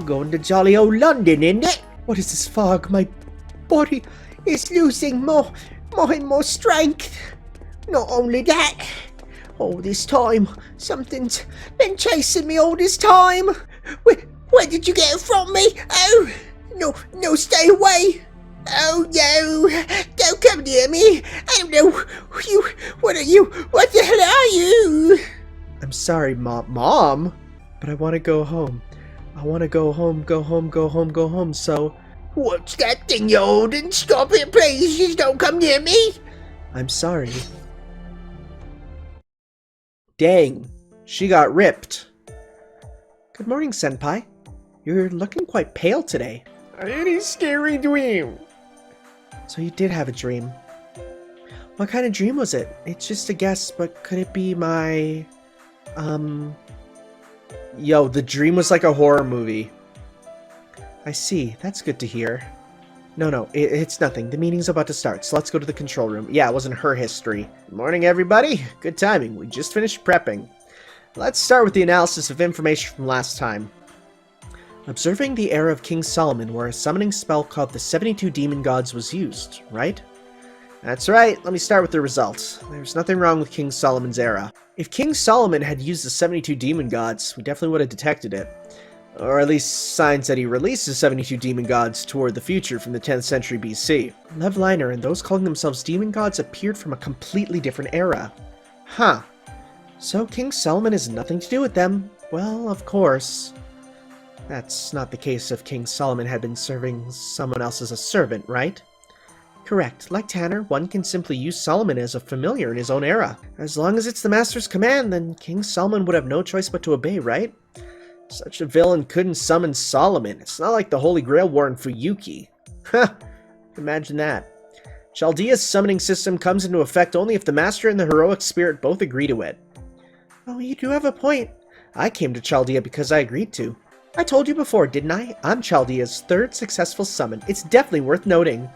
going to jolly old London, isn't it? What is this fog? My body is losing more and more strength. Not only that, all this time, something's been chasing me all this time. Where did you get it from me? Oh, no, stay away. Oh no, don't come near me. I don't know what are you? What the hell are you? I'm sorry, Mom, but I want to go home. I want to go home, so... What's that thing you're holding? Stop it, please. Just don't come near me. I'm sorry. Dang, she got ripped. Good morning, Senpai. You're looking quite pale today. I had a scary dream. So you did have a dream. What kind of dream was it? It's just a guess, but could it be my... Yo, the dream was like a horror movie. I see. That's good to hear. No, it's nothing. The meeting's about to start, so let's go to the control room. Yeah, it wasn't her history. Good morning, everybody. Good timing. We just finished prepping. Let's start with the analysis of information from last time. Observing the era of King Solomon, where a summoning spell called the 72 Demon Gods was used, right? That's right. Let me start with the results. There's nothing wrong with King Solomon's era. If King Solomon had used the 72 Demon Gods, we definitely would have detected it. Or at least signs that he released the 72 Demon Gods toward the future from the 10th century BC. Levliner and those calling themselves Demon Gods appeared from a completely different era. Huh. So King Solomon has nothing to do with them? Well, of course. That's not the case if King Solomon had been serving someone else as a servant, right? Correct. Like Tanner, one can simply use Solomon as a familiar in his own era. As long as it's the Master's command, then King Solomon would have no choice but to obey, right? Such a villain couldn't summon Solomon. It's not like the Holy Grail war in Fuyuki. Ha! Imagine that. Chaldea's summoning system comes into effect only if the Master and the heroic spirit both agree to it. Oh, you do have a point. I came to Chaldea because I agreed to. I told you before, didn't I? I'm Chaldea's third successful summon. It's definitely worth noting.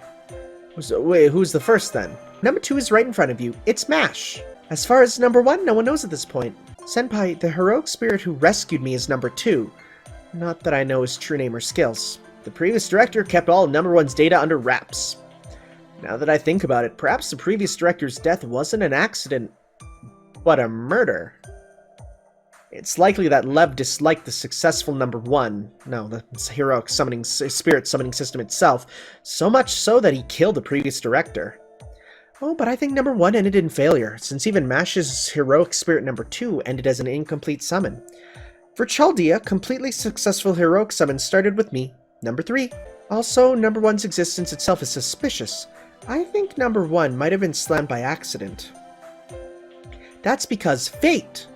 Wait, who's the first then? Number 2 is right in front of you. It's MASH. As far as number 1, no one knows at this point. Senpai, the heroic spirit who rescued me is number 2. Not that I know his true name or skills. The previous director kept all of number 1's data under wraps. Now that I think about it, perhaps the previous director's death wasn't an accident, but a murder. It's likely that Lev disliked the successful number 1, no, the heroic spirit summoning system itself, so much so that he killed the previous director. Oh, but I think number 1 ended in failure, since even Mash's heroic spirit number 2 ended as an incomplete summon. For Chaldea, completely successful heroic summon started with me, number 3. Also, number 1's existence itself is suspicious. I think number 1 might have been slammed by accident. That's because fate!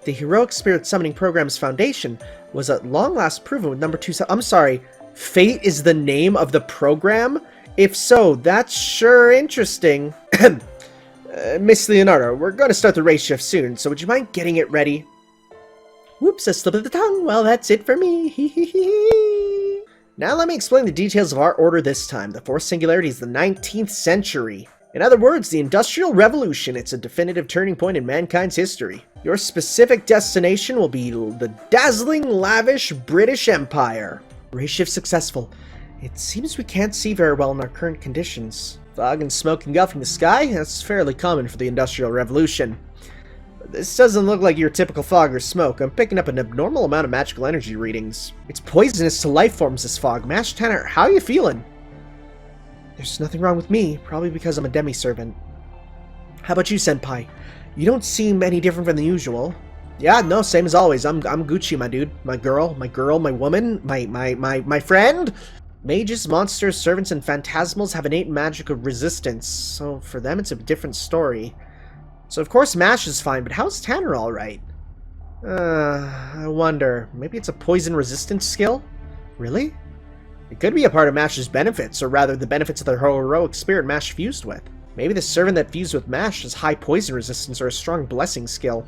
The heroic spirit summoning program's foundation was at long last proven with number 2. I'm sorry, Fate is the name of the program? If so, that's sure interesting. Miss Leonardo, we're going to start the race shift soon, so would you mind getting it ready? Whoops, a slip of the tongue. Well, that's it for me. Now let me explain the details of our order this time. The fourth singularity is the 19th century. In other words, the Industrial Revolution. It's a definitive turning point in mankind's history. Your specific destination will be the dazzling, lavish British Empire. Race shift successful. It seems we can't see very well in our current conditions. Fog and smoke engulfing the sky? That's fairly common for the Industrial Revolution. But this doesn't look like your typical fog or smoke. I'm picking up an abnormal amount of magical energy readings. It's poisonous to life forms, this fog. Mash Tanner, how are you feeling? There's nothing wrong with me, probably because I'm a demi-servant. How about you, Senpai? You don't seem any different from the usual. Yeah, no, same as always. I'm Gucci, my dude. My girl, my woman, my friend. Mages, monsters, servants, and phantasmals have innate magical resistance, so for them it's a different story. So of course Mash is fine, but how's Tanner alright? I wonder, maybe it's a poison resistance skill? Really? It could be a part of Mash's benefits, or rather the benefits of the heroic spirit Mash fused with. Maybe the servant that fused with Mash has high poison resistance or a strong blessing skill.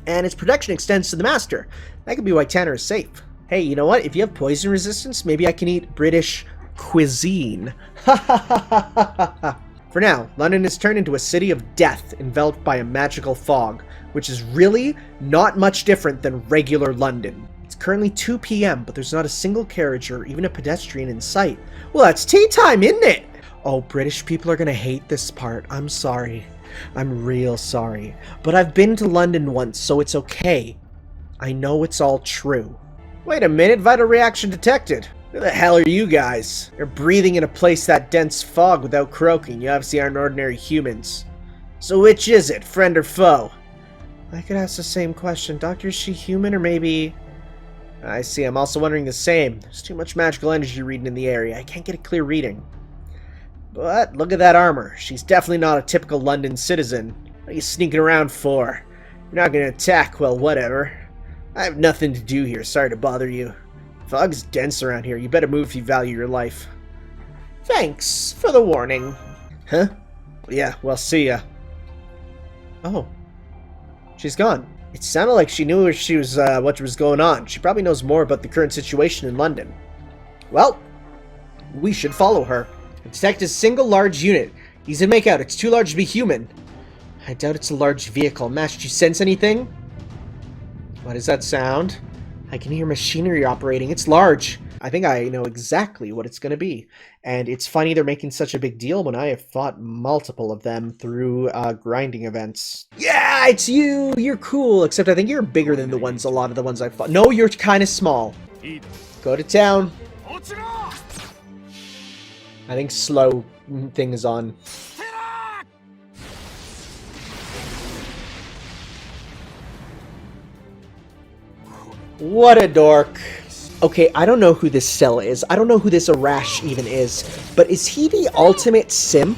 And its protection extends to the Master. That could be why Tanner is safe. Hey, you know what? If you have poison resistance, maybe I can eat British cuisine. Ha ha ha ha ha ha. For now, London has turned into a city of death enveloped by a magical fog, which is really not much different than regular London. It's It's currently 2 p.m., but there's not a single carriage or even a pedestrian in sight. Well, that's tea time, isn't it? Oh, British people are gonna hate this part. I'm sorry. I'm real sorry. But I've been to London once, so it's okay. I know it's all true. Wait a minute, vital reaction detected. Who the hell are you guys? You're breathing in a place that dense fog without croaking. You obviously aren't ordinary humans. So which is it, friend or foe? I could ask the same question. Doctor, is she human or maybe... I see, I'm also wondering the same. There's too much magical energy reading in the area. I can't get a clear reading. But look at that armor. She's definitely not a typical London citizen. What are you sneaking around for? You're not gonna attack, well, whatever. I have nothing to do here, sorry to bother you. Fog's dense around here. You better move if you value your life. Thanks for the warning. Huh? Yeah, well, see ya. Oh. She's gone. It sounded like she knew what was going on. She probably knows more about the current situation in London. Well, we should follow her. Detect a single large unit. Easy to make out. It's too large to be human. I doubt it's a large vehicle. Mash, do you sense anything? What does that sound? I can hear machinery operating. It's large. I think I know exactly what it's going to be. And it's funny they're making such a big deal when I have fought multiple of them through grinding events. Yeah, it's you! You're cool, except I think you're bigger than a lot of the ones I fought. No, you're kind of small. Go to town. I think slow thing is on. What a dork. Okay, I don't know who this Cell is. I don't know who this Arash even is. But is he the ultimate simp?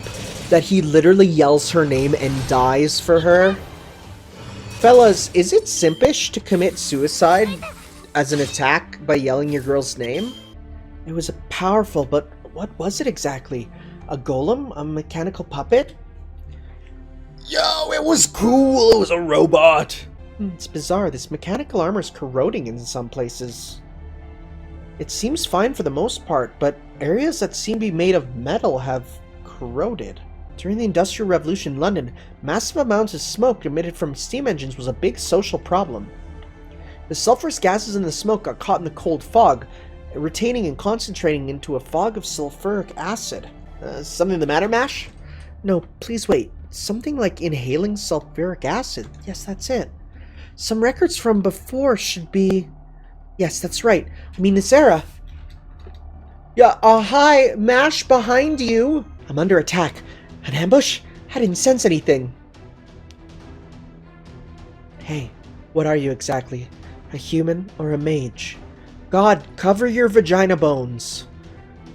That he literally yells her name and dies for her? Fellas, is it simpish to commit suicide as an attack by yelling your girl's name? It was powerful, but what was it exactly? A golem? A mechanical puppet? Yo, it was cool! It was a robot! It's bizarre. This mechanical armor's corroding in some places. It seems fine for the most part, but areas that seem to be made of metal have corroded. During the Industrial Revolution in London, massive amounts of smoke emitted from steam engines was a big social problem. The sulfurous gases in the smoke got caught in the cold fog, retaining and concentrating into a fog of sulfuric acid. Something the matter, Mash? No, please wait. Something like inhaling sulfuric acid. Yes, that's it. Some records from before should be... Yes, that's right. I mean, this era. Yeah, hi, Mash, behind you. I'm under attack. An ambush? I didn't sense anything. Hey, what are you exactly? A human or a mage? God, cover your vagina bones.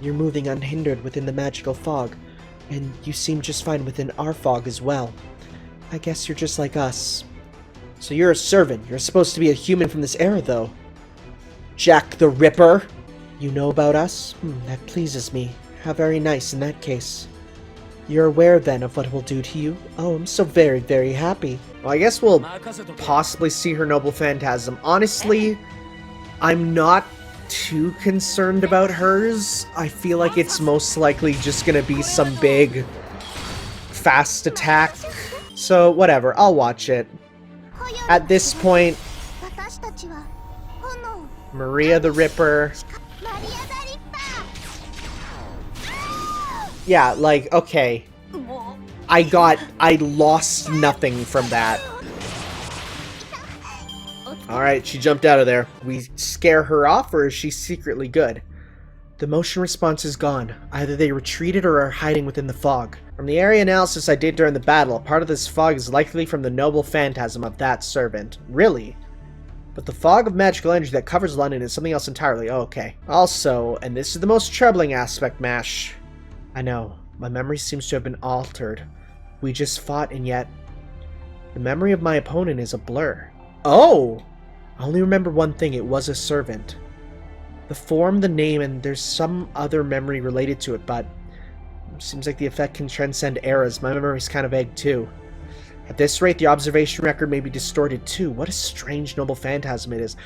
You're moving unhindered within the magical fog, and you seem just fine within our fog as well. I guess you're just like us. So you're a servant. You're supposed to be a human from this era, though. Jack the Ripper. You know about us? That pleases me. How very nice in that case. You're aware, then, of what it will do to you? Oh, I'm so very, very happy. Well, I guess we'll possibly see her noble phantasm. Honestly, I'm not too concerned about hers. I feel like it's most likely just gonna be some big, fast attack. So, whatever. I'll watch it. At this point, Maria the Ripper. Yeah, like, okay. I lost nothing from that. Alright, she jumped out of there. We scare her off, or is she secretly good? The motion response is gone. Either they retreated or are hiding within the fog. From the area analysis I did during the battle, a part of this fog is likely from the noble phantasm of that servant. Really? But the fog of magical energy that covers London is something else entirely. Oh, okay. Also, and this is the most troubling aspect, Mash. I know. My memory seems to have been altered. We just fought, and yet... the memory of my opponent is a blur. Oh! I only remember one thing. It was a servant. The form, the name, and there's some other memory related to it, but... seems like the effect can transcend eras. My memory's kind of vague, too. At this rate, the observation record may be distorted, too. What a strange noble phantasm it is.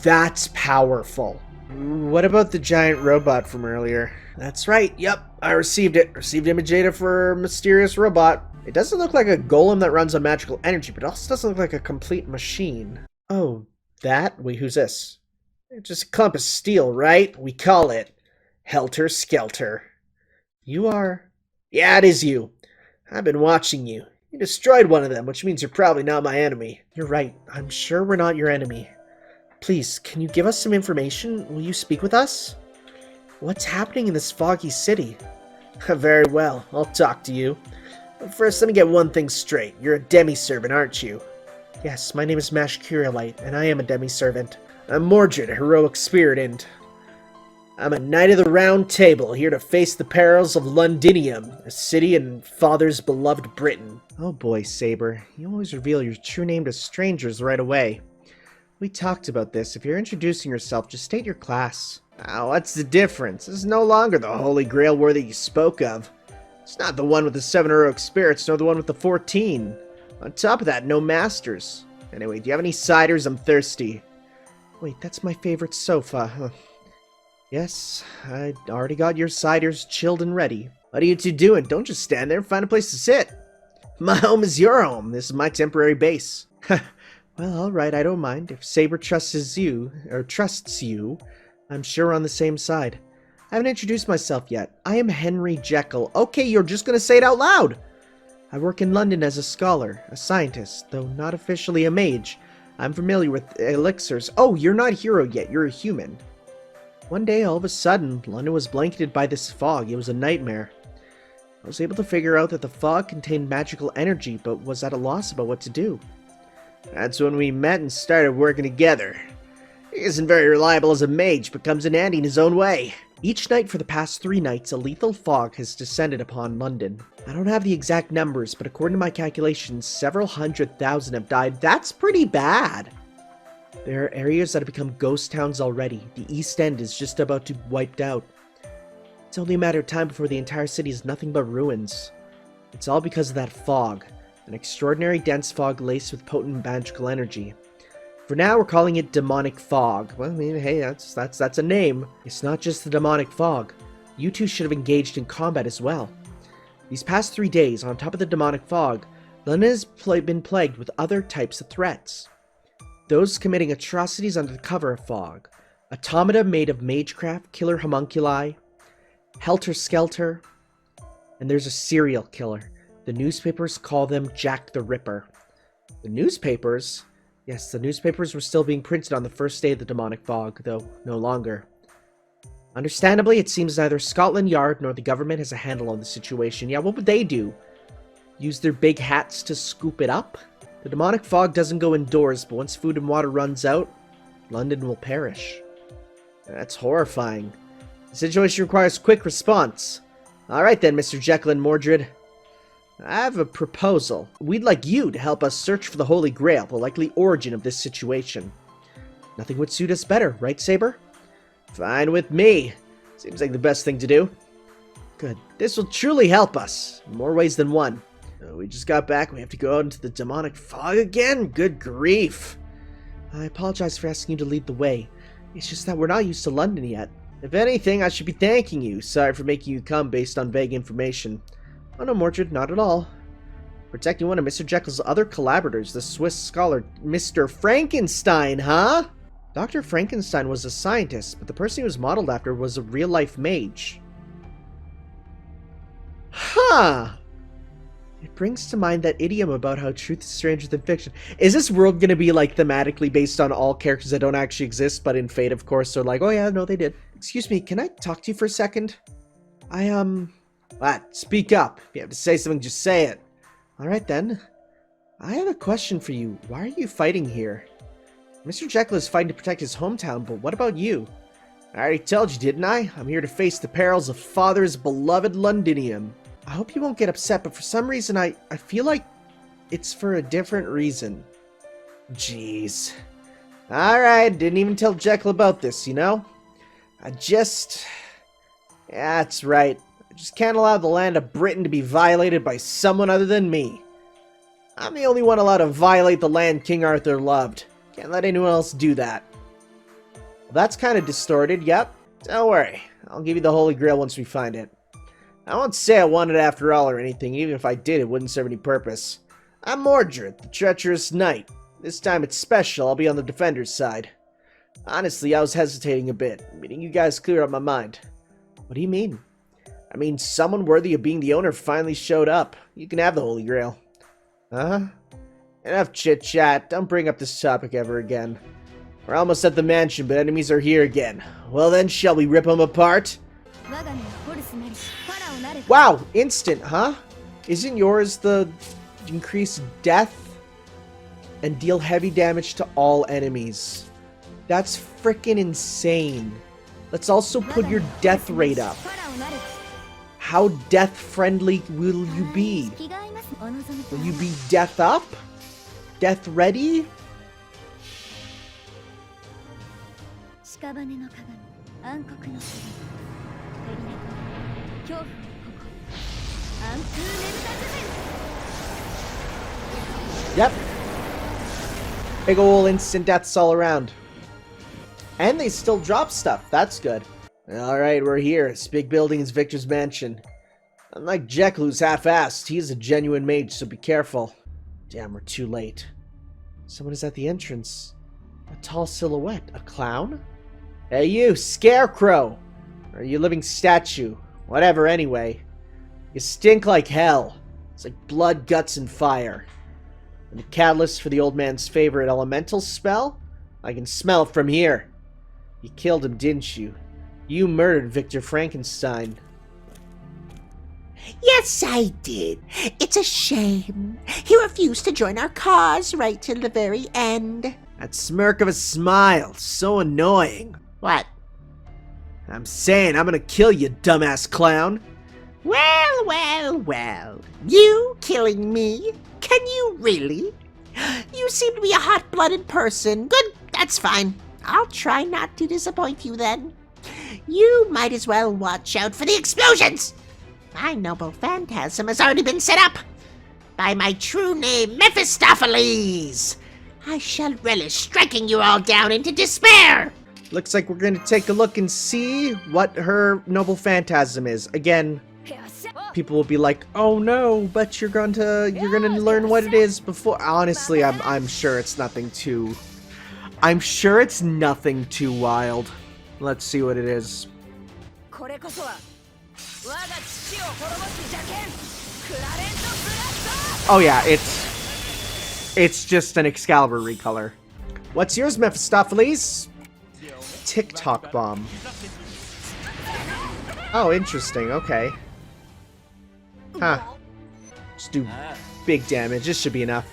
That's powerful. What about the giant robot from earlier? That's right. Yep, I received it. Received image data for a mysterious robot. It doesn't look like a golem that runs on magical energy, but it also doesn't look like a complete machine. Oh, that? Wait, who's this? Just a clump of steel, right? We call it Helter Skelter. You are... Yeah, it is you. I've been watching you. You destroyed one of them, which means you're probably not my enemy. You're right. I'm sure we're not your enemy. Please, can you give us some information? Will you speak with us? What's happening in this foggy city? Very well, I'll talk to you. But first, let me get one thing straight. You're a demi-servant, aren't you? Yes, my name is Mage, and I am a demi-servant. I'm Mordred, a heroic spirit, and I'm a knight of the Round Table, here to face the perils of Londinium, a city in Father's beloved Britain. Oh boy, Saber, you always reveal your true name to strangers right away. We talked about this. If you're introducing yourself, just state your class. Oh, what's the difference? This is no longer the Holy Grail war that you spoke of. It's not the one with the 7 heroic spirits, nor the one with the 14. On top of that, no masters. Anyway, do you have any ciders? I'm thirsty. Wait, that's my favorite sofa. Yes, I already got your ciders chilled and ready. What are you two doing? Don't just stand there. Find a place to sit. My home is your home. This is my temporary base. Well, alright, I don't mind. If Saber trusts you, I'm sure we're on the same side. I haven't introduced myself yet. I am Henry Jekyll. Okay, you're just gonna say it out loud! I work in London as a scholar, a scientist, though not officially a mage. I'm familiar with elixirs. Oh, you're not a hero yet, you're a human. One day, all of a sudden, London was blanketed by this fog. It was a nightmare. I was able to figure out that the fog contained magical energy, but was at a loss about what to do. That's when we met and started working together. He isn't very reliable as a mage, but comes in handy in his own way. Each night for the past 3 nights, a lethal fog has descended upon London. I don't have the exact numbers, but according to my calculations, several 100,000 have died. That's pretty bad! There are areas that have become ghost towns already. The East End is just about to be wiped out. It's only a matter of time before the entire city is nothing but ruins. It's all because of that fog. An extraordinary dense fog laced with potent magical energy. For now, we're calling it demonic fog. Well, I mean, hey, that's a name. It's not just the demonic fog. You two should have engaged in combat as well. These past 3 days, on top of the demonic fog, London has been plagued with other types of threats. Those committing atrocities under the cover of fog. Automata made of magecraft, killer homunculi, helter skelter, and there's a serial killer. The newspapers call them Jack the Ripper. The newspapers? Yes, the newspapers were still being printed on the first day of the demonic fog, though no longer. Understandably, it seems neither Scotland Yard nor the government has a handle on the situation. Yeah, what would they do? Use their big hats to scoop it up? The demonic fog doesn't go indoors, but once food and water runs out, London will perish. That's horrifying. The situation requires quick response. Alright then, Mr. Jekyll and Mordred. I have a proposal. We'd like you to help us search for the Holy Grail, the likely origin of this situation. Nothing would suit us better, right, Saber? Fine with me. Seems like the best thing to do. Good. This will truly help us, in more ways than one. We just got back. We have to go out into the demonic fog again? Good grief. I apologize for asking you to lead the way. It's just that we're not used to London yet. If anything, I should be thanking you. Sorry for making you come based on vague information. Oh no, Mordred, not at all. Protecting one of Mr. Jekyll's other collaborators, the Swiss scholar Mr. Frankenstein, huh? Dr. Frankenstein was a scientist, but the person he was modeled after was a real-life mage. Huh! It brings to mind that idiom about how truth is stranger than fiction. Is this world gonna be, like, thematically based on all characters that don't actually exist, but in Fate, of course, they're like, oh yeah, no, they did. Excuse me, can I talk to you for a second? What? Speak up. If you have to say something, just say it. Alright then. I have a question for you. Why are you fighting here? Mr. Jekyll is fighting to protect his hometown, but what about you? I already told you, didn't I? I'm here to face the perils of Father's beloved Londinium. I hope you won't get upset, but for some reason I feel like it's for a different reason. Jeez. Alright, didn't even tell Jekyll about this, you know? Yeah, that's right. I just can't allow the land of Britain to be violated by someone other than me. I'm the only one allowed to violate the land King Arthur loved. Can't let anyone else do that. Well, that's kind of distorted, yep. Don't worry, I'll give you the Holy Grail once we find it. I won't say I want it after all or anything, even if I did, it wouldn't serve any purpose. I'm Mordred, the treacherous knight. This time it's special, I'll be on the defender's side. Honestly, I was hesitating a bit. Meeting you guys cleared up my mind. What do you mean? I mean, someone worthy of being the owner finally showed up. You can have the Holy Grail. Huh? Enough chit-chat. Don't bring up this topic ever again. We're almost at the mansion, but enemies are here again. Well then, shall we rip them apart? Wow, instant, huh? Isn't yours the increased death and deal heavy damage to all enemies? That's frickin' insane. Let's also put your death rate up. How death-friendly will you be? Will you be death up? Death ready? Yep. Big ol' instant deaths all around. And they still drop stuff. That's good. Alright, we're here. This big building is Victor's mansion. Unlike Jekyll, who's half-assed, he's a genuine mage, so be careful. Damn, we're too late. Someone is at the entrance. A tall silhouette. A clown? Hey you, Scarecrow! Or you living statue? Whatever, anyway. You stink like hell. It's like blood, guts, and fire. And the catalyst for the old man's favorite elemental spell? I can smell it from here. You killed him, didn't you? You murdered Victor Frankenstein. Yes, I did. It's a shame. He refused to join our cause right till the very end. That smirk of a smile, so annoying. What? I'm saying I'm gonna kill you, dumbass clown. Well, well, well. You killing me? Can you really? You seem to be a hot-blooded person. Good, that's fine. I'll try not to disappoint you then. You might as well watch out for the explosions. My noble phantasm has already been set up by my true name, Mephistopheles. I shall relish striking you all down into despair. Looks like we're gonna take a look and see what her noble phantasm is. Again, people will be like, "Oh no, but you're gonna learn what it is before." Honestly, I'm sure it's nothing too. I'm sure it's nothing too wild. Let's see what it is. Oh yeah, it's just an Excalibur recolor. What's yours, Mephistopheles? TikTok bomb. Oh, interesting. Okay. Huh. Just do big damage. This should be enough.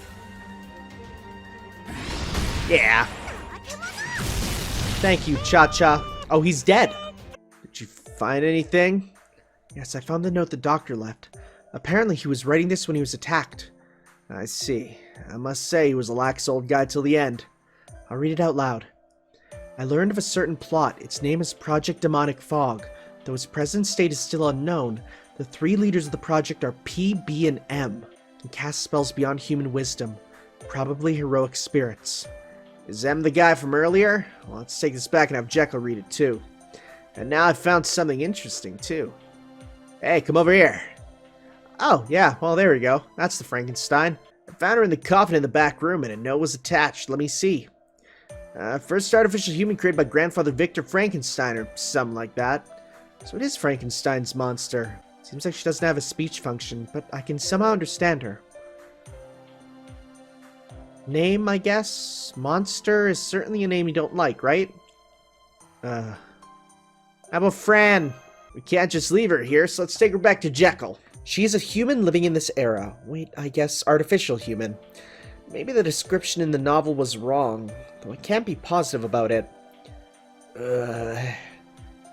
Yeah. Thank you, Cha-Cha. Oh, he's dead. Did you find anything? Yes, I found the note the doctor left. Apparently, he was writing this when he was attacked. I see. I must say, he was a lax old guy till the end. I'll read it out loud. I learned of a certain plot. Its name is Project Demonic Fog. Though its present state is still unknown, the three leaders of the project are P, B, and M, and cast spells beyond human wisdom, probably heroic spirits. Is M the guy from earlier? Well, let's take this back and have Jekyll read it too. And now I've found something interesting too. Hey, come over here. Oh, yeah, well, there we go. That's the Frankenstein. I found her in the coffin in the back room, and a note was attached. Let me see. First artificial human created by Grandfather Victor Frankenstein, or something like that. So it is Frankenstein's monster. Seems like she doesn't have a speech function, but I can somehow understand her. Name, I guess? Monster is certainly a name you don't like, right? How about Fran? We can't just leave her here, so let's take her back to Jekyll. She is a human living in this era. Wait, I guess artificial human. Maybe the description in the novel was wrong, though I can't be positive about it.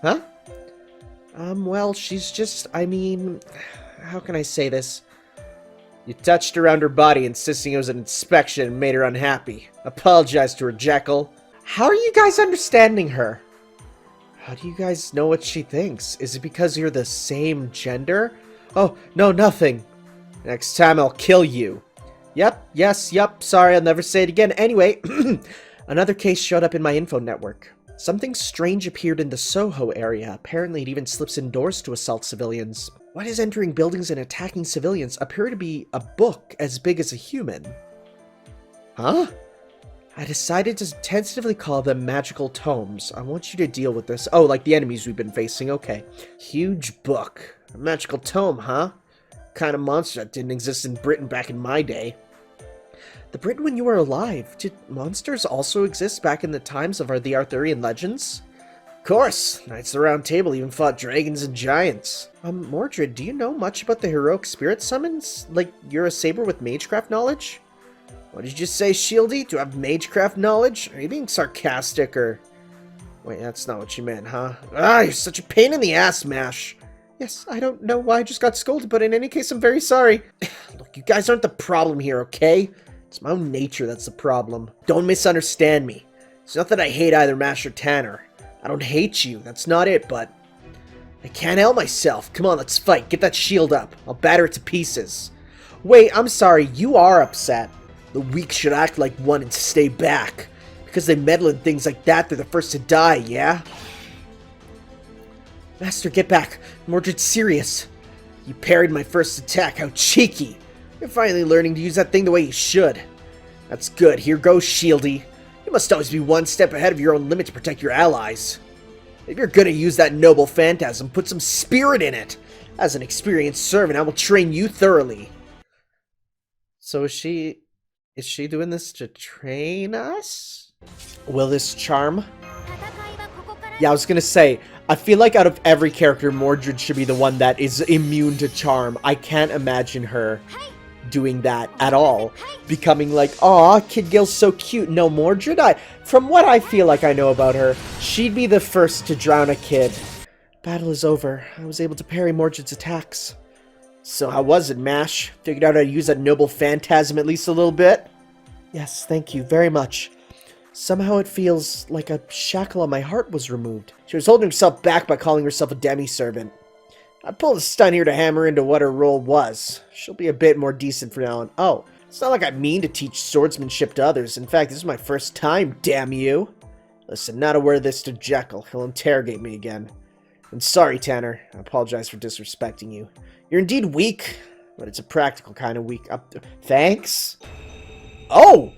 Huh? Well, she's just, I mean, how can I say this? You touched around her body, insisting it was an inspection, and made her unhappy. Apologize to her, Jekyll. How are you guys understanding her? How do you guys know what she thinks? Is it because you're the same gender? Oh, no, nothing. Next time I'll kill you. Yep, yes, yep, sorry, I'll never say it again. Anyway, another case showed up in my info network. Something strange appeared in the Soho area. Apparently it even slips indoors to assault civilians. Why does entering buildings and attacking civilians appear to be a book as big as a human? Huh? I decided to tentatively call them magical tomes. I want you to deal with this. Oh, like the enemies we've been facing. Okay. Huge book. A magical tome, huh? Kind of monster that didn't exist in Britain back in my day. The Britain when you were alive. Did monsters also exist back in the times of the Arthurian legends? Of course. Knights of the Round Table even fought dragons and giants. Mordred, do you know much about the heroic spirit summons? Like, you're a saber with magecraft knowledge? What did you say, Shieldy? Do you have magecraft knowledge? Are you being sarcastic, or... Wait, that's not what you meant, huh? Ah, you're such a pain in the ass, Mash. Yes, I don't know why I just got scolded, but in any case, I'm very sorry. Look, you guys aren't the problem here, okay? It's my own nature that's the problem. Don't misunderstand me. It's not that I hate either Mash or Tanner. I don't hate you, that's not it, but... I can't help myself. Come on, let's fight. Get that shield up. I'll batter it to pieces. Wait, I'm sorry, you are upset. The weak should act like one and stay back. Because they meddle in things like that, they're the first to die, yeah? Master, get back. Mordred's serious. You parried my first attack. How cheeky. You're finally learning to use that thing the way you should. That's good. Here goes, Shieldy. You must always be one step ahead of your own limit to protect your allies. If you're gonna use that noble phantasm, put some spirit in it. As an experienced servant, I will train you thoroughly. So is she doing this to train us? Will this charm? Yeah, I was gonna say, I feel like out of every character, Mordred should be the one that is immune to charm. I can't imagine her doing that at all. Becoming like, aw, Kid Gil's so cute. No, Mordred, from what I feel like I know about her, she'd be the first to drown a kid. Battle is over. I was able to parry Mordred's attacks. So how was it, Mash? Figured out how to use that noble phantasm at least a little bit? Yes, thank you very much. Somehow it feels like a shackle on my heart was removed. She was holding herself back by calling herself a demi-servant. I pulled a stunt here to hammer into what her role was. She'll be a bit more decent from now on. Oh, it's not like I mean to teach swordsmanship to others. In fact, this is my first time, damn you. Listen, not a word of this to Jekyll. He'll interrogate me again. And sorry, Tanner. I apologize for disrespecting you. You're indeed weak, but it's a practical kind of weak. Thanks? Oh!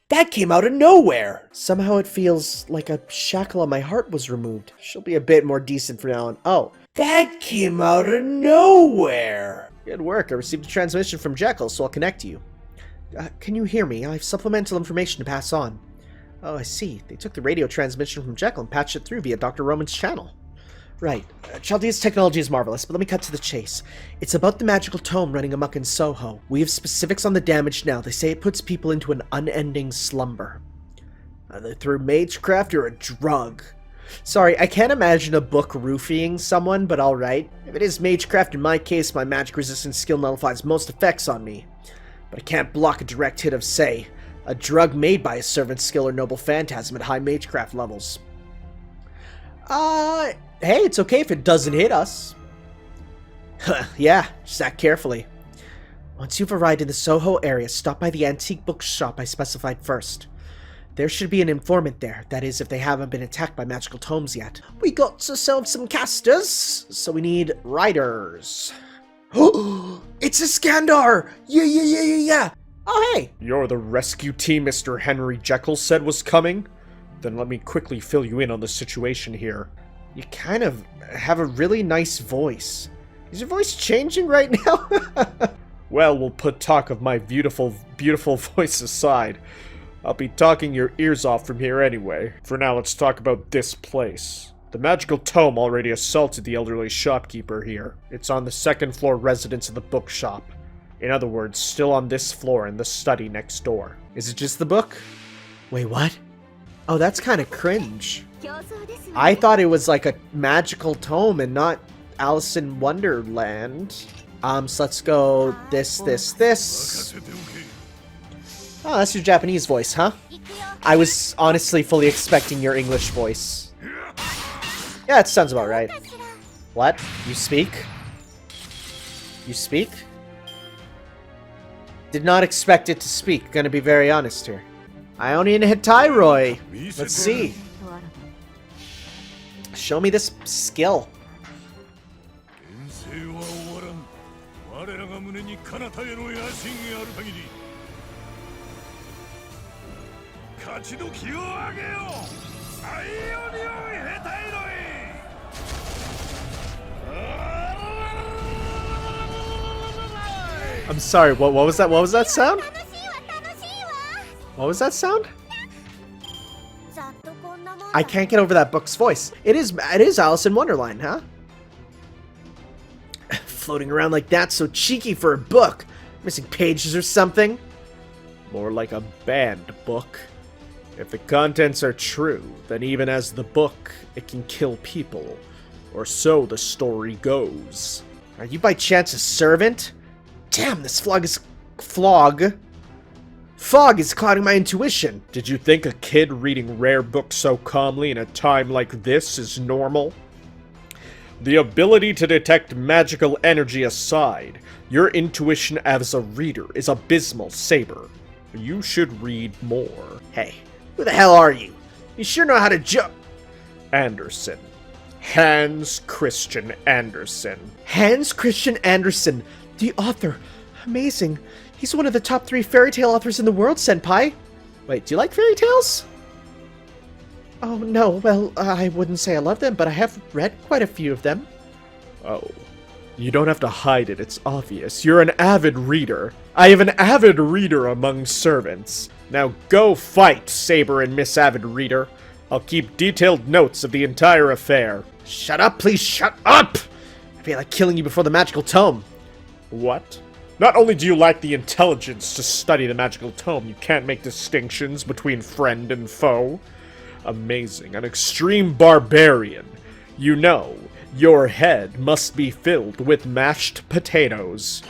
That came out of nowhere! Somehow it feels like a shackle on my heart was removed. She'll be a bit more decent from now on. Oh, that came out of nowhere! Good work. I received a transmission from Jekyll, so I'll connect you. Can you hear me? I have supplemental information to pass on. Oh, I see. They took the radio transmission from Jekyll and patched it through via Dr. Roman's channel. Right. Chaldea's technology is marvelous, but let me cut to the chase. It's about the magical tome running amok in Soho. We have specifics on the damage now. They say it puts people into an unending slumber. Either through magecraft or a drug. Sorry, I can't imagine a book roofying someone, but alright. If it is magecraft, in my case, my magic resistance skill nullifies most effects on me. But I can't block a direct hit of, say, a drug made by a servant's skill or noble phantasm at high magecraft levels. Hey, it's okay if it doesn't hit us. Yeah, just act carefully. Once you've arrived in the Soho area, stop by the antique bookshop I specified first. There should be an informant there, that is, if they haven't been attacked by magical tomes yet. We got ourselves some casters, so we need riders. It's Iskandar! Yeah! Oh, hey! You're the rescue team Mr. Henry Jekyll said was coming? Then let me quickly fill you in on the situation here. You kind of have a really nice voice. Is your voice changing right now? Well, we'll put talk of my beautiful, beautiful voice aside. I'll be talking your ears off from here anyway. For now, let's talk about this place. The magical tome already assaulted the elderly shopkeeper here. It's on the second floor residence of the bookshop. In other words, still on this floor in the study next door. Is it just the book? Wait, what? Oh, that's kind of cringe. I thought it was like a magical tome and not Alice in Wonderland. So let's go this. Oh, that's your Japanese voice, huh? I was honestly fully expecting your English voice. Yeah, it sounds about right. What? You speak? You speak? Did not expect it to speak, gonna be very honest here. Ionian Hetairoi. Let's see. Show me this skill. I'm sorry, what was that? What was that sound? What was that sound? I can't get over that book's voice. It is Alice in Wonderland, huh? Floating around like that, so cheeky for a book. Missing pages or something? More like a banned book. If the contents are true, then even as the book, it can kill people. Or so the story goes. Are you by chance a servant? Damn, this fog is clouding my intuition. Did you think a kid reading rare books so calmly in a time like this is normal? The ability to detect magical energy aside, your intuition as a reader is abysmal, Saber. You should read more. Hey, who the hell are you? You sure know how to jump. Andersen. Hans Christian Andersen. Hans Christian Andersen, the author. Amazing. He's one of the top 3 fairy tale authors in the world, Senpai. Wait, do you like fairy tales? Oh, no, well, I wouldn't say I love them, but I have read quite a few of them. Oh. You don't have to hide it, it's obvious. You're an avid reader. I have an avid reader among servants. Now go fight, Saber and Miss Avid Reader. I'll keep detailed notes of the entire affair. Shut up, please shut up! I feel like killing you before the magical tome. What? Not only do you lack the intelligence to study the magical tome, you can't make distinctions between friend and foe. Amazing, an extreme barbarian. You know, your head must be filled with mashed potatoes.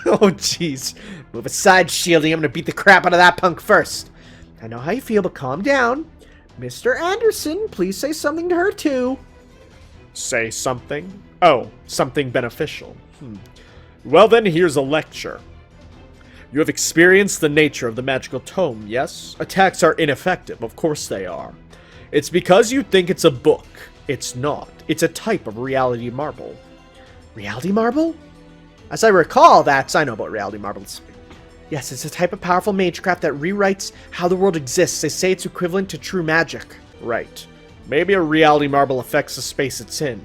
Oh, jeez. Move aside, Shieldy. I'm gonna beat the crap out of that punk first. I know how you feel, but calm down. Mr. Anderson, please say something to her, too. Say something? Oh, something beneficial. Well then, here's a lecture. You have experienced the nature of the magical tome, yes? Attacks are ineffective, of course they are. It's because you think it's a book. It's not. It's a type of reality marble. Reality marble? As I recall, I know about reality marbles. Yes, it's a type of powerful magecraft that rewrites how the world exists. They say it's equivalent to true magic. Right. Maybe a reality marble affects the space it's in,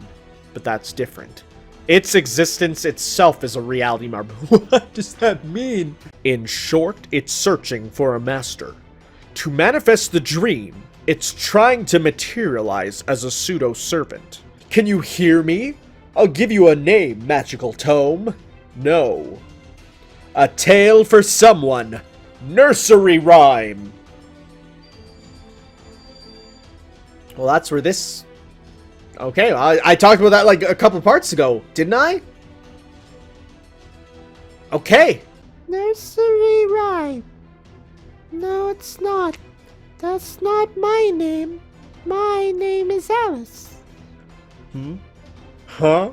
but that's different. Its existence itself is a reality marble. What does that mean? In short, it's searching for a master. To manifest the dream, it's trying to materialize as a pseudo-servant. Can you hear me? I'll give you a name, magical tome. No. A tale for someone. Nursery Rhyme. Well, that's where this... Okay, I talked about that like a couple parts ago, didn't I? Okay. Nursery Rhyme. No, it's not. That's not my name. My name is Alice. Huh?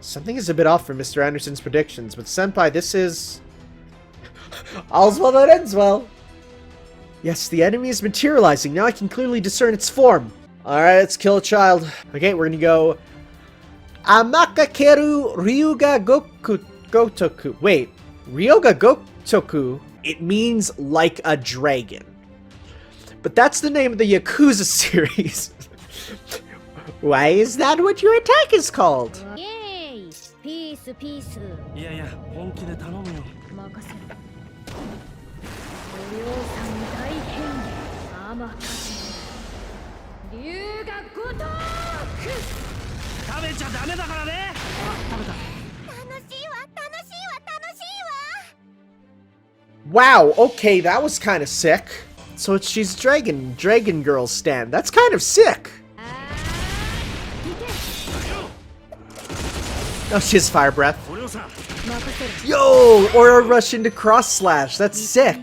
Something is a bit off from Mr. Anderson's predictions, but Senpai, this is... All's well that ends well. Yes, the enemy is materializing. Now I can clearly discern its form. Alright, let's kill a child. Okay, we're gonna go... Amakakeru Ryuga Gotoku. Wait, Ryuga Gotoku? It means like a dragon. But that's the name of the Yakuza series. Why is that what your attack is called? Yay! Peace, peace. いやいや、本気で頼むよ。任せる。お量産大変化。甘かせ。龍が如く。食べちゃダメだからね。あ、食べた。楽しいわ、楽しいわ、楽しいわ。 Wow, okay, that was kind of sick. So she's Dragon Girl stand. That's kind of sick. Oh, she has fire breath. Yo, or a rush into cross slash. That's sick.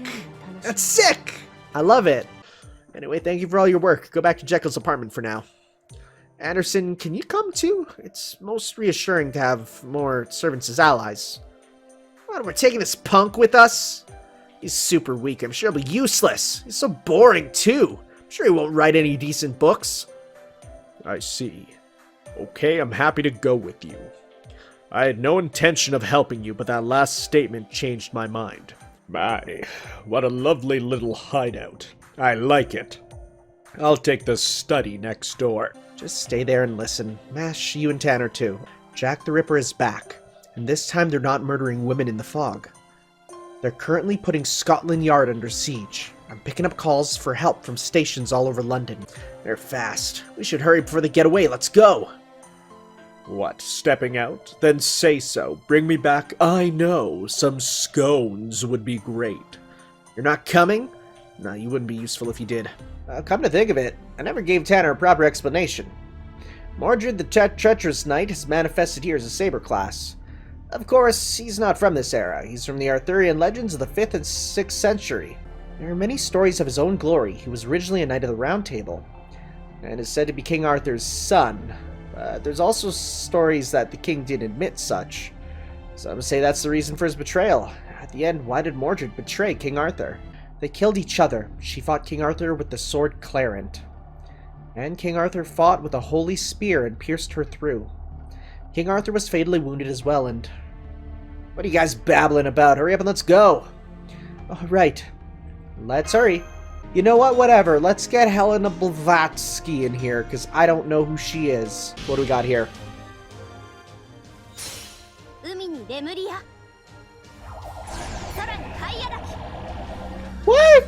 That's sick. I love it. Anyway, thank you for all your work. Go back to Jekyll's apartment for now. Anderson, can you come too? It's most reassuring to have more servants as allies. What, we're taking this punk with us? He's super weak. I'm sure he'll be useless. He's so boring too. I'm sure he won't write any decent books. I see. Okay, I'm happy to go with you. I had no intention of helping you, but that last statement changed my mind. My, what a lovely little hideout. I like it. I'll take the study next door. Just stay there and listen. Mash, you and Tanner too. Jack the Ripper is back, and this time they're not murdering women in the fog. They're currently putting Scotland Yard under siege. I'm picking up calls for help from stations all over London. They're fast. We should hurry before they get away. Let's go! What, stepping out? Then say so. Bring me back, I know, some scones would be great. You're not coming? No, you wouldn't be useful if you did. Come to think of it, I never gave Tanner a proper explanation. Mordred the treacherous knight has manifested here as a saber class. Of course, he's not from this era. He's from the Arthurian legends of the 5th and 6th century. There are many stories of his own glory. He was originally a knight of the Round Table, and is said to be King Arthur's son. There's also stories that the king didn't admit such. Some say that's the reason for his betrayal. At the end, why did Mordred betray King Arthur? They killed each other. She fought King Arthur with the sword Clarent. And King Arthur fought with a holy spear and pierced her through. King Arthur was fatally wounded as well, and... What are you guys babbling about? Hurry up and let's go! Alright. Let's hurry. You know what? Whatever. Let's get Helena Blavatsky in here, because I don't know who she is. What do we got here? What?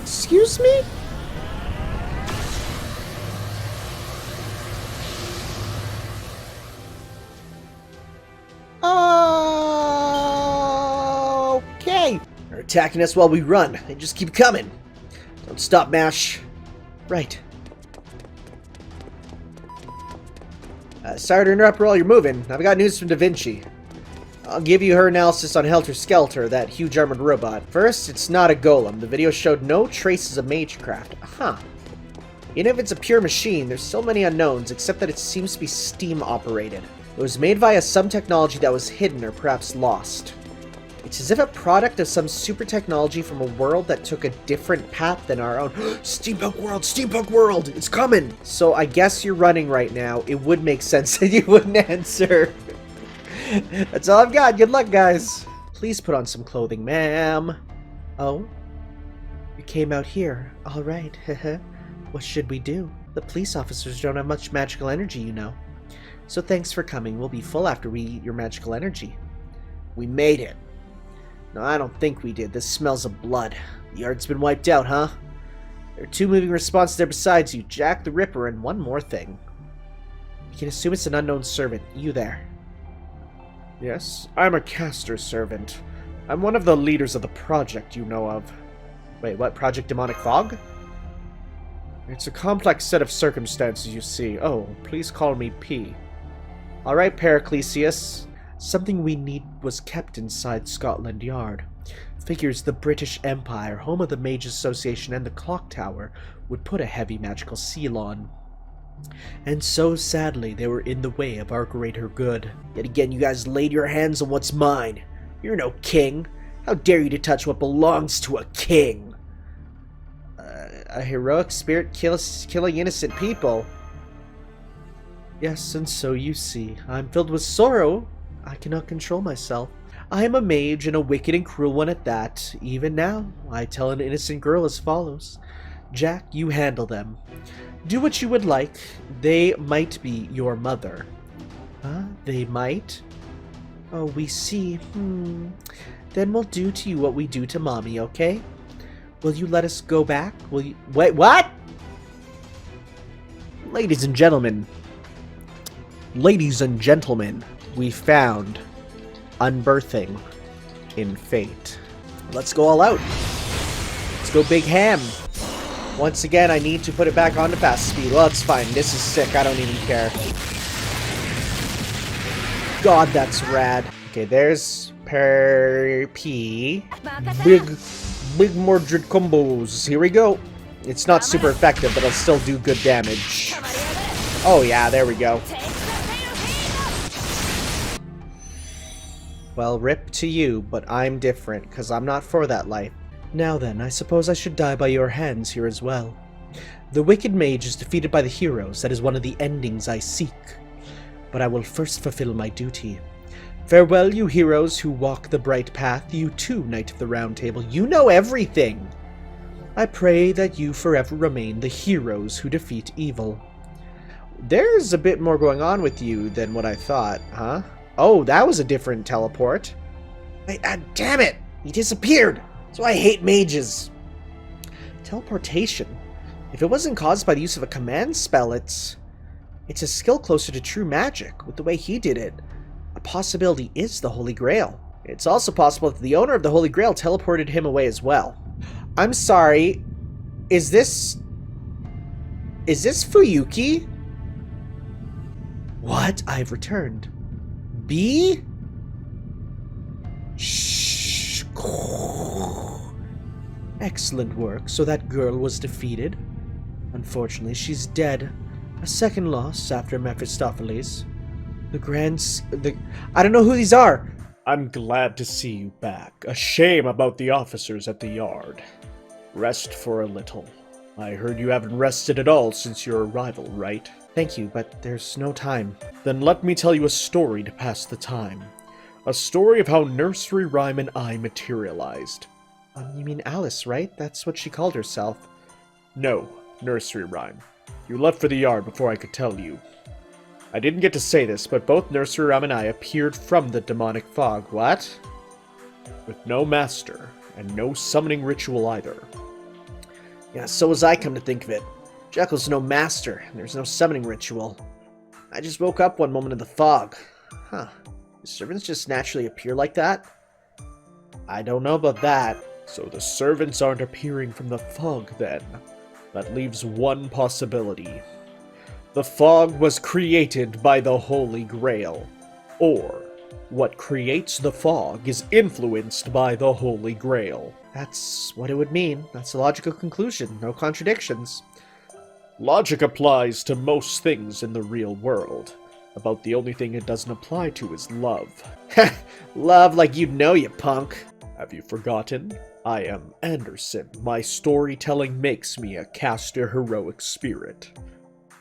Excuse me? Okay. They're attacking us while we run. They just keep coming. Don't stop, Mash. Right. Sorry to interrupt while you're moving. I've got news from Da Vinci. I'll give you her analysis on Helter Skelter, that huge armored robot. First, it's not a golem. The video showed no traces of magecraft. Huh. Even if it's a pure machine, there's so many unknowns, except that it seems to be steam-operated. It was made via some technology that was hidden or perhaps lost. It's as if a product of some super technology from a world that took a different path than our own. Steampunk world! Steampunk world! It's coming! So I guess you're running right now. It would make sense that you wouldn't answer. That's all I've got. Good luck, guys. Please put on some clothing, ma'am. Oh? You came out here. All right. What should we do? The police officers don't have much magical energy, you know. So thanks for coming. We'll be full after we eat your magical energy. We made it. No, I don't think we did. This smells of blood. The yard's been wiped out, huh? There are 2 moving responses there besides you, Jack the Ripper, and one more thing. You can assume it's an unknown servant. You there. Yes, I'm a caster servant. I'm one of the leaders of the project you know of. Wait, what? Project Demonic Fog? It's a complex set of circumstances, you see. Oh, please call me P. Alright, Paracelsus. Something we need was kept inside Scotland Yard. Figures the British Empire, home of the Mage Association and the Clock Tower, would put a heavy magical seal on. And so sadly, they were in the way of our greater good. Yet again, you guys laid your hands on what's mine. You're no king. How dare you to touch what belongs to a king? A heroic spirit killing innocent people. Yes, and so you see, I'm filled with sorrow. I cannot control myself. I am a mage, and a wicked and cruel one at that. Even now, I tell an innocent girl as follows. Jack, you handle them. Do what you would like. They might be your mother. Huh? They might? Oh, we see. Then we'll do to you what we do to Mommy, okay? Will you let us go back? Will you... Wait, what? Ladies and gentlemen. Ladies and gentlemen, we found Unbirthing in Fate. Let's go all out. Let's go big ham. Once again, I need to put it back onto fast speed. Well, it's fine. This is sick. I don't even care. God, that's rad. Okay, there's P. Big Mordred combos. Here we go. It's not super effective, but it'll still do good damage. Oh yeah, there we go. Well, rip to you, but I'm different, because I'm not for that life. Now then, I suppose I should die by your hands here as well. The wicked mage is defeated by the heroes. That is one of the endings I seek. but I will first fulfill my duty. Farewell, you heroes who walk the bright path, you too, Knight of the Round Table. You know everything! I pray that you forever remain the heroes who defeat evil. There's a bit more going on with you than what I thought, huh? Oh, that was a different teleport. Damn it! He disappeared! That's why I hate mages. Teleportation? If it wasn't caused by the use of a command spell, it's a skill closer to true magic, with the way he did it. A possibility is the Holy Grail. It's also possible that the owner of the Holy Grail teleported him away as well. I'm sorry, is this Fuyuki? What? I've returned. B? Shh. Excellent work. So that girl was defeated. Unfortunately, she's dead. A second loss after Mephistopheles. I don't know who these are. I'm glad to see you back. A shame about the officers at the yard. Rest for a little. I heard you haven't rested at all since your arrival, right? Thank you, but there's no time. Then let me tell you a story to pass the time. A story of how Nursery Rhyme and I materialized. You mean Alice, right? That's what she called herself. No, Nursery Rhyme. You left for the yard before I could tell you. I didn't get to say this, but both Nursery Rhyme and I appeared from the demonic fog. What? With no master, and no summoning ritual either. Yeah, so as I come to think of it. Jekyll's no master, and there's no summoning ritual. I just woke up one moment in the fog. Huh. Do servants just naturally appear like that? I don't know about that. So the servants aren't appearing from the fog, then. That leaves one possibility. The fog was created by the Holy Grail. Or, what creates the fog is influenced by the Holy Grail. That's what it would mean. That's a logical conclusion. No contradictions. Logic applies to most things in the real world. About the only thing it doesn't apply to is love. Love like you know, you punk. Have you forgotten? I am Anderson. My storytelling makes me a caster heroic spirit.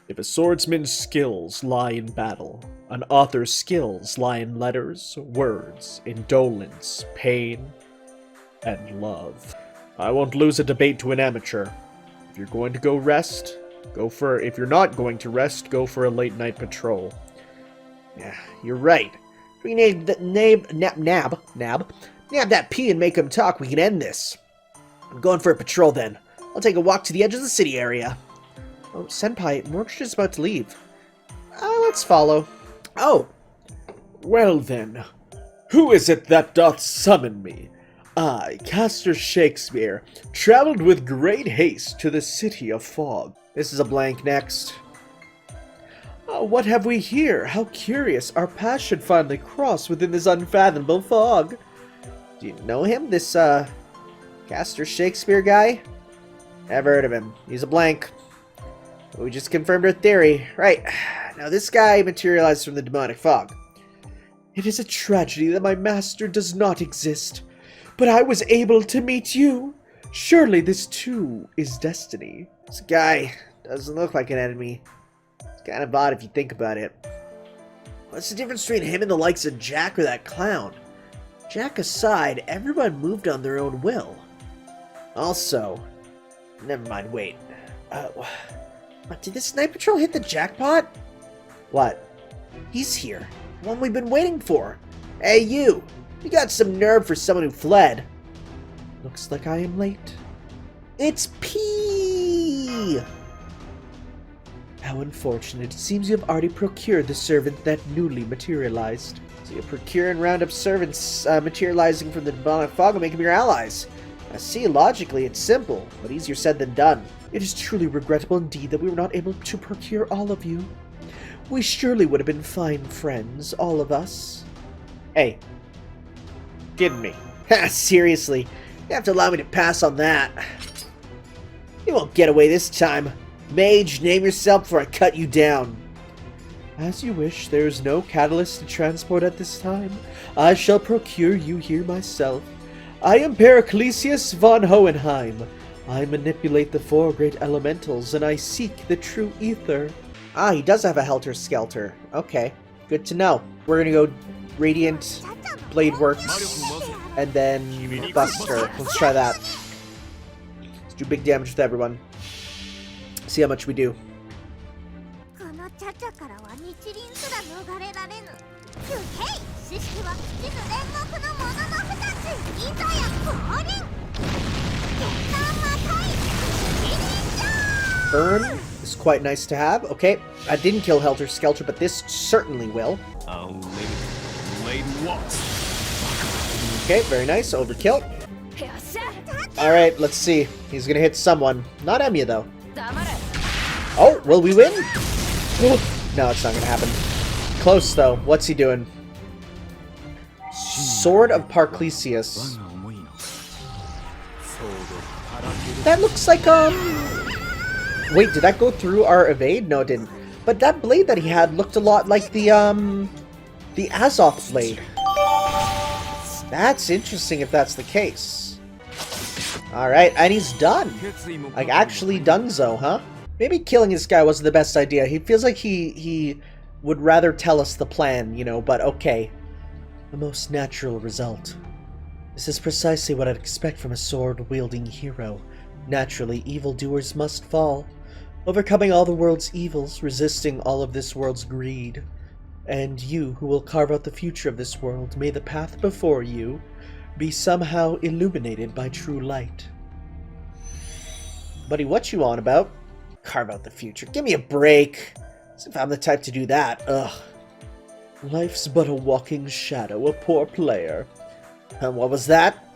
If a swordsman's skills lie in battle, an author's skills lie in letters, words, indolence, pain, and love. I won't lose a debate to an amateur. If you're going to go rest, if you're not going to rest, go for a late night patrol. Yeah, you're right. If we nab that P and make him talk, we can end this. I'm going for a patrol then. I'll take a walk to the edge of the city area. Oh, Senpai, Mordred is about to leave. Let's follow. Oh! Well then, who is it that doth summon me? I, caster Shakespeare, travelled with great haste to the city of fog. This is a blank next. What have we here? How curious, our paths should finally cross within this unfathomable fog. Do you know him, this, caster Shakespeare guy? Never heard of him. He's a blank. We just confirmed our theory. Right. Now this guy materialized from the demonic fog. It is a tragedy that my master does not exist, but I was able to meet you. Surely this too is destiny. This guy doesn't look like an enemy. It's kind of odd if you think about it. What's the difference between him and the likes of Jack or that clown? Jack aside, everyone moved on their own will. Also, never mind, wait. Did this night patrol hit the jackpot? What? He's here. The one we've been waiting for. Hey, you! You got some nerve for someone who fled. Looks like I am late. It's P! How unfortunate. It seems you have already procured the servant that newly materialized. So you procure and round up servants materializing from the demonic fog and make them your allies. I see, logically it's simple, but easier said than done. It is truly regrettable indeed that we were not able to procure all of you. We surely would have been fine friends, all of us. Hey. Kidding me. Ha, seriously. You have to allow me to pass on that. You won't get away this time. Mage, name yourself before I cut you down. As you wish, there is no catalyst to transport at this time. I shall procure you here myself. I am Paracelsus von Hohenheim. I manipulate the four great elementals, and I seek the true ether. Ah, he does have a helter-skelter. Okay. Good to know. We're gonna go Radiant, Blade Works, and then Buster. Let's try that. Let's do big damage with everyone. See how much we do. このチャチャからは日輪すら逃れられぬ。不平知識は地図煉獄のものの二つ。いざや降臨。決断またい。一輪じゃ。 Burn is quite nice to have. Okay, I didn't kill Helter Skelter, but this certainly will. Okay, very nice. Overkill. Alright, let's see. He's gonna hit someone. Not Emiya, though. Oh, will we win? No, it's not gonna happen. Close, though. What's he doing? Sword of Paracelsus. That looks like, Wait, did that go through our evade? No, it didn't. But that blade that he had looked a lot like the Azoth blade. That's interesting if that's the case. Alright, and he's done. Like, actually donezo, huh? Maybe killing this guy wasn't the best idea. He feels like he would rather tell us the plan, you know, but okay. The most natural result. This is precisely what I'd expect from a sword-wielding hero. Naturally, evildoers must fall, overcoming all the world's evils, resisting all of this world's greed. And you, who will carve out the future of this world, may the path before you be somehow illuminated by true light. Buddy, what you on about? Carve out the future. Give me a break. As if I'm the type to do that. Ugh. Life's but a walking shadow, a poor player. And what was that?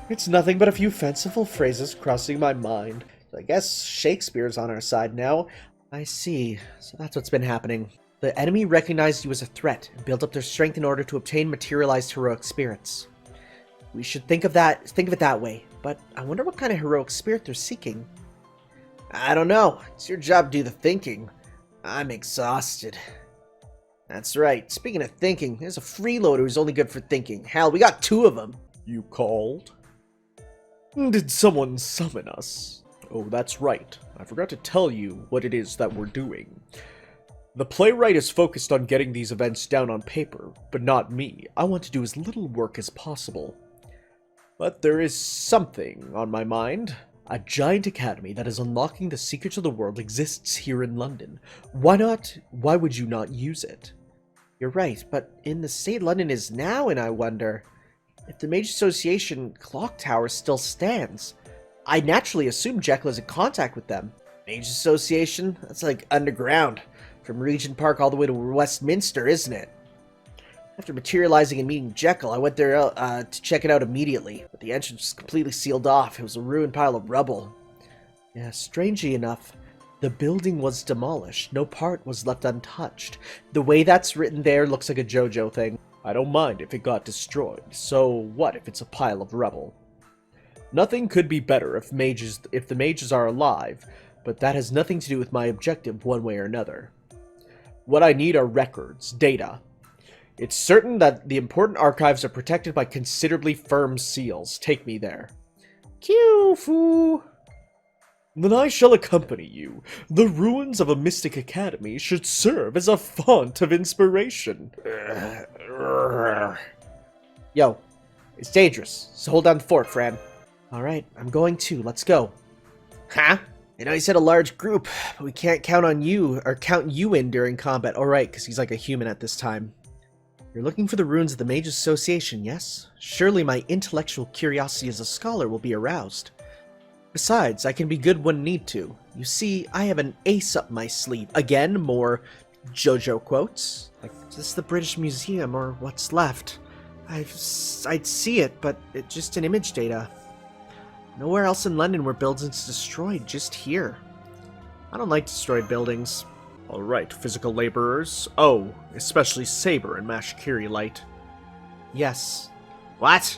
It's nothing but a few fanciful phrases crossing my mind. I guess Shakespeare's on our side now. I see. So that's what's been happening. The enemy recognized you as a threat and built up their strength in order to obtain materialized heroic spirits. We should think of it that way. But I wonder what kind of heroic spirit they're seeking. I don't know. It's your job to do the thinking. I'm exhausted. That's right. Speaking of thinking, there's a freeloader who's only good for thinking. Hell, we got 2 of them. You called? Did someone summon us? Oh, that's right. I forgot to tell you what it is that we're doing. The playwright is focused on getting these events down on paper, but not me. I want to do as little work as possible. But there is something on my mind. A giant academy that is unlocking the secrets of the world exists here in London. Why would you not use it? You're right, but in the state London is now, and I wonder if the Mage Association clock tower still stands. I naturally assume Jekyll is in contact with them. Mage Association? That's like underground. From Regent Park all the way to Westminster, isn't it? After materializing and meeting Jekyll, I went there to check it out immediately, but the entrance was completely sealed off. It was a ruined pile of rubble. Yeah, strangely enough, the building was demolished. No part was left untouched. The way that's written there looks like a JoJo thing. I don't mind if it got destroyed. So what if it's a pile of rubble? Nothing could be better if the mages are alive, but that has nothing to do with my objective one way or another. What I need are records, data. It's certain that the important archives are protected by considerably firm seals. Take me there. Q-fu. Then I shall accompany you. The ruins of a mystic academy should serve as a font of inspiration. Yo, it's dangerous, so hold down the fort, Fran. Alright, I'm going too. Let's go. Huh? I know he said a large group, but we can't count on you, or count you in during combat. Alright, because he's like a human at this time. You're looking for the ruins of the Mage Association, yes? Surely my intellectual curiosity as a scholar will be aroused. Besides, I can be good when need to. You see, I have an ace up my sleeve. Again, more JoJo quotes. Like, is this the British Museum, or what's left? I'd see it, but it's just an image data. Nowhere else in London were buildings destroyed, just here. I don't like destroyed buildings. Alright, physical laborers. Oh, especially Saber and Mashkiri Light. Yes. What?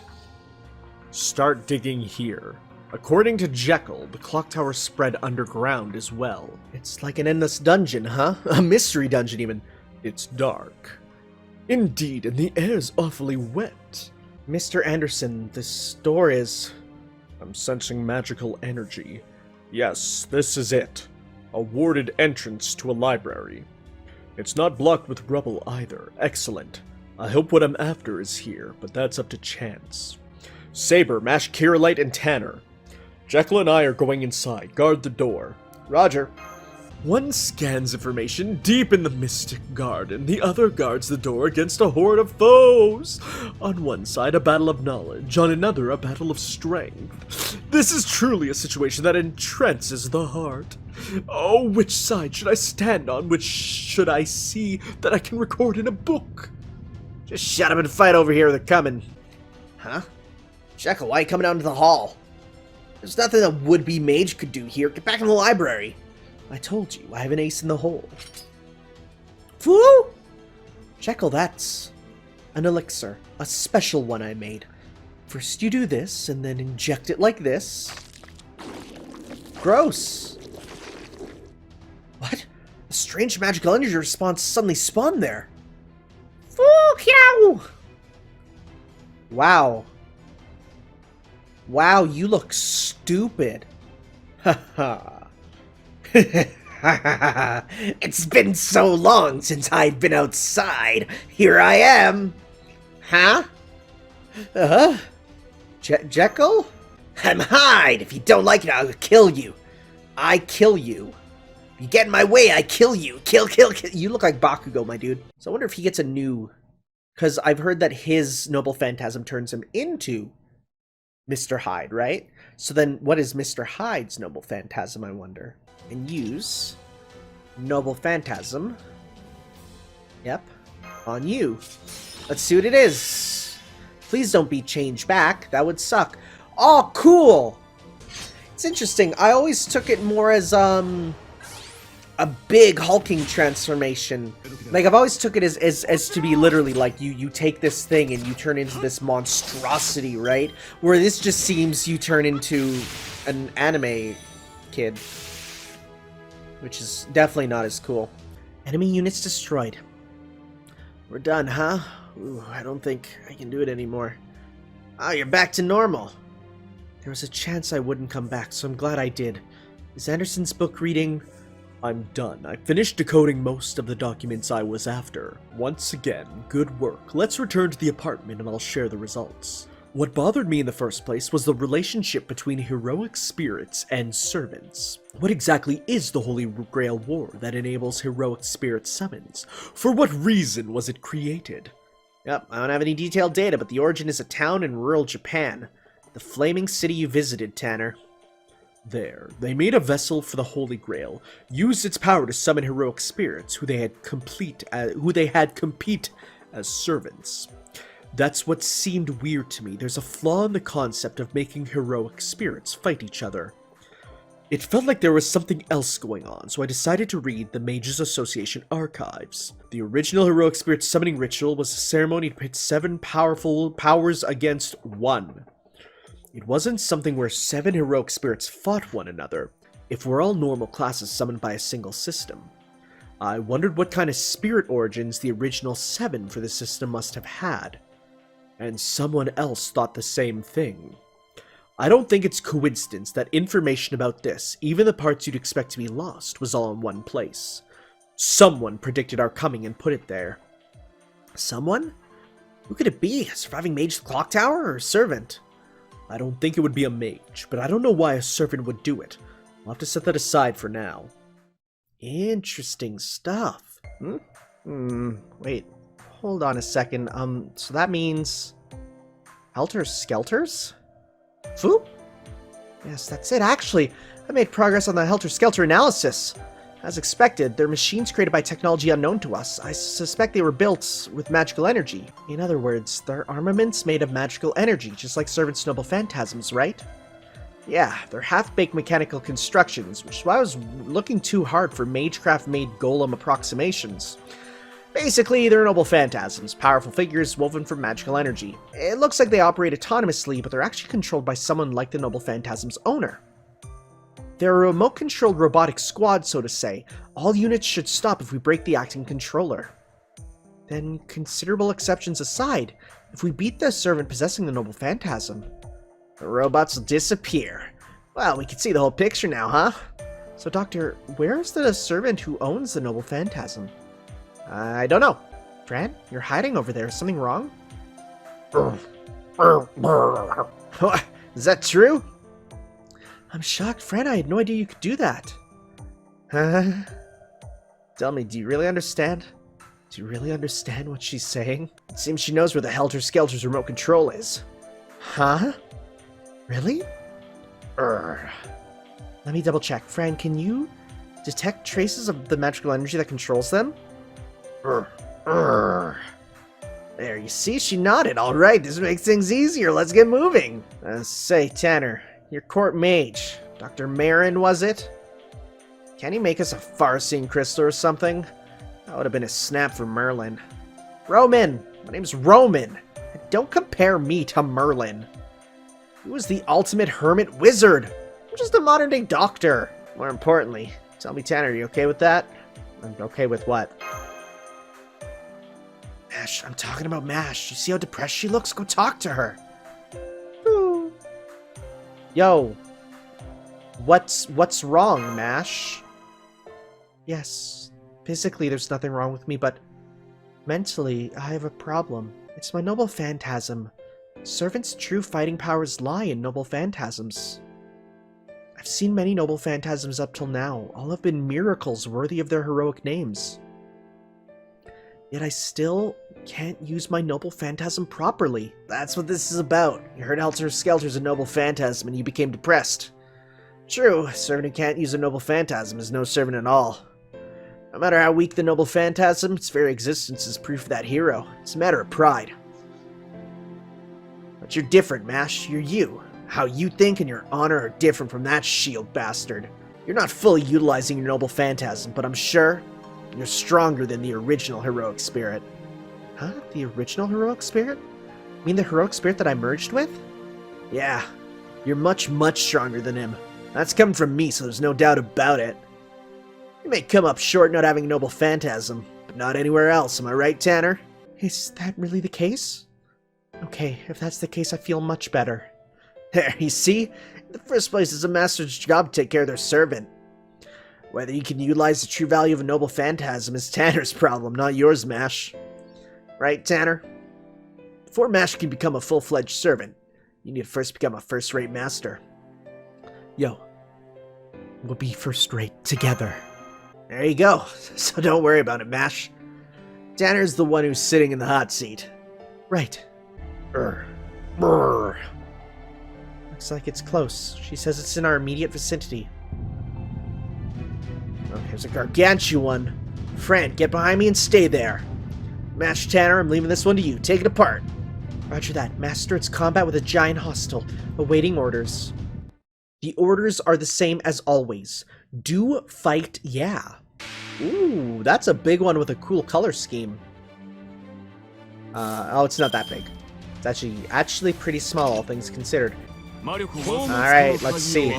Start digging here. According to Jekyll, the clock tower spread underground as well. It's like an endless dungeon, huh? A mystery dungeon, even. It's dark. Indeed, and the air's awfully wet. Mr. Anderson, this door is... I'm sensing magical energy. Yes, this is it. A warded entrance to a library. It's not blocked with rubble either. Excellent. I hope what I'm after is here, but that's up to chance. Saber, Mash, Kirillite, and Tanner. Jekyll and I are going inside. Guard the door. Roger. One scans information deep in the mystic garden. The other guards the door against a horde of foes. On one side, a battle of knowledge. On another, a battle of strength. This is truly a situation that entrances the heart. Oh, which side should I stand on? Which should I see that I can record in a book? Just shut up and fight over here. They're coming. Huh? Jekyll, why are you coming down to the hall? There's nothing a would-be mage could do here. Get back in the library. I told you, I have an ace in the hole. Fool! Jekyll, that's an elixir. A special one I made. First you do this, and then inject it like this. Gross. What? A strange magical energy response suddenly spawned there. Fuck you! Wow. Wow, you look stupid. Haha. It's been so long since I've been outside. Here I am. Huh? Jekyll? Hide! If you don't like it, I'll kill you. I kill you. If you get in my way, I kill you. Kill. You look like Bakugo, my dude. So I wonder if he gets a new... Because I've heard that his Noble Phantasm turns him into Mr. Hyde, right? So then what is Mr. Hyde's Noble Phantasm, I wonder? And use Noble Phantasm. Yep. On you. Let's see what it is. Please don't be changed back. That would suck. Oh, cool! It's interesting. I always took it more as, a big hulking transformation. Like, I've always took it as to be literally, like, you take this thing and you turn into this monstrosity, right? Where this just seems you turn into an anime kid. Which is definitely not as cool. Enemy units destroyed. We're done, huh? Ooh, I don't think I can do it anymore. Oh, you're back to normal. There was a chance I wouldn't come back, so I'm glad I did. Is Anderson's book reading? I'm done. I finished decoding most of the documents I was after. Once again, good work. Let's return to the apartment and I'll share the results. What bothered me in the first place was the relationship between heroic spirits and servants. What exactly is the Holy Grail War that enables heroic spirit summons? For what reason was it created? Yep, I don't have any detailed data, but the origin is a town in rural Japan. The flaming city you visited, Tanner. There, they made a vessel for the Holy Grail, used its power to summon heroic spirits who they had compete as servants. That's what seemed weird to me. There's a flaw in the concept of making heroic spirits fight each other. It felt like there was something else going on, so I decided to read the Mages Association archives. The original heroic spirit summoning ritual was a ceremony to pit 7 powerful powers against 1. It wasn't something where 7 heroic spirits fought one another, if we're all normal classes summoned by a single system. I wondered what kind of spirit origins the original 7 for the system must have had. And someone else thought the same thing. I don't think it's coincidence that information about this, even the parts you'd expect to be lost, was all in one place. Someone predicted our coming and put it there. Someone? Who could it be? A surviving mage of the clock tower or a servant? I don't think it would be a mage, but I don't know why a servant would do it. I'll have to set that aside for now. Interesting stuff. Wait. Hold on a second. So that means... Helter Skelters? Foo? Yes, that's it. Actually, I made progress on the Helter Skelter analysis. As expected, they're machines created by technology unknown to us. I suspect they were built with magical energy. In other words, they're armaments made of magical energy, just like Servant's Noble Phantasms, right? Yeah, they're half-baked mechanical constructions, which is why I was looking too hard for Magecraft-made golem approximations. Basically, they're Noble Phantasms, powerful figures woven from magical energy. It looks like they operate autonomously, but they're actually controlled by someone like the Noble Phantasm's owner. They're a remote-controlled robotic squad, so to say. All units should stop if we break the acting controller. Then, considerable exceptions aside, if we beat the servant possessing the Noble Phantasm, the robots will disappear. Well, we can see the whole picture now, huh? So, Doctor, where is the servant who owns the Noble Phantasm? I don't know. Fran, you're hiding over there. Is something wrong? Is that true? I'm shocked, Fran. I had no idea you could do that. Huh? Tell me, do you really understand? Do you really understand what she's saying? It seems she knows where the Helter Skelter's remote control is. Huh? Really? Let me double check. Fran, can you detect traces of the magical energy that controls them? There, you see? She nodded. Alright, this makes things easier. Let's get moving. Say, Tanner, your court mage. Dr. Marin, was it? Can he make us a far-seeing crystal or something? That would have been a snap for Merlin. Roman! My name's Roman! Don't compare me to Merlin. He was the ultimate hermit wizard! I'm just a modern-day doctor. More importantly, tell me, Tanner, are you okay with that? I'm okay with what? Mash, I'm talking about Mash. You see how depressed she looks? Go talk to her. Ooh. Yo. What's wrong, Mash? Yes, physically there's nothing wrong with me, but mentally I have a problem. It's my noble phantasm. Servants' true fighting powers lie in noble phantasms. I've seen many noble phantasms up till now. All have been miracles worthy of their heroic names. Yet I still can't use my noble phantasm properly. That's what this is about. You heard Helter Skelter's a noble phantasm and you became depressed. True, a servant who can't use a noble phantasm is no servant at all. No matter how weak the noble phantasm, its very existence is proof of that hero. It's a matter of pride. But you're different, Mash. You're you. How you think and your honor are different from that shield bastard. You're not fully utilizing your noble phantasm, but I'm sure you're stronger than the original heroic spirit. Huh? The original heroic spirit? You mean the heroic spirit that I merged with? Yeah. You're much, much stronger than him. That's coming from me, so there's no doubt about it. You may come up short not having a noble phantasm, but not anywhere else, am I right, Tanner? Is that really the case? Okay, if that's the case, I feel much better. There, you see? In the first place, it's a master's job to take care of their servant. Whether you can utilize the true value of a noble phantasm is Tanner's problem, not yours, Mash. Right, Tanner? Before Mash can become a full-fledged servant, you need to first become a first-rate master. Yo, we'll be first-rate together. There you go. So don't worry about it, Mash. Tanner's the one who's sitting in the hot seat. Right. Looks like it's close. She says it's in our immediate vicinity. Oh, here's a gargantuan. Fran, get behind me and stay there. Mash, Tanner, I'm leaving this one to you. Take it apart. Roger that. Master, it's combat with a giant hostile. Awaiting orders. The orders are the same as always. Do fight, yeah. Ooh, that's a big one with a cool color scheme. Oh, it's not that big. It's actually pretty small, all things considered. Alright, let's see.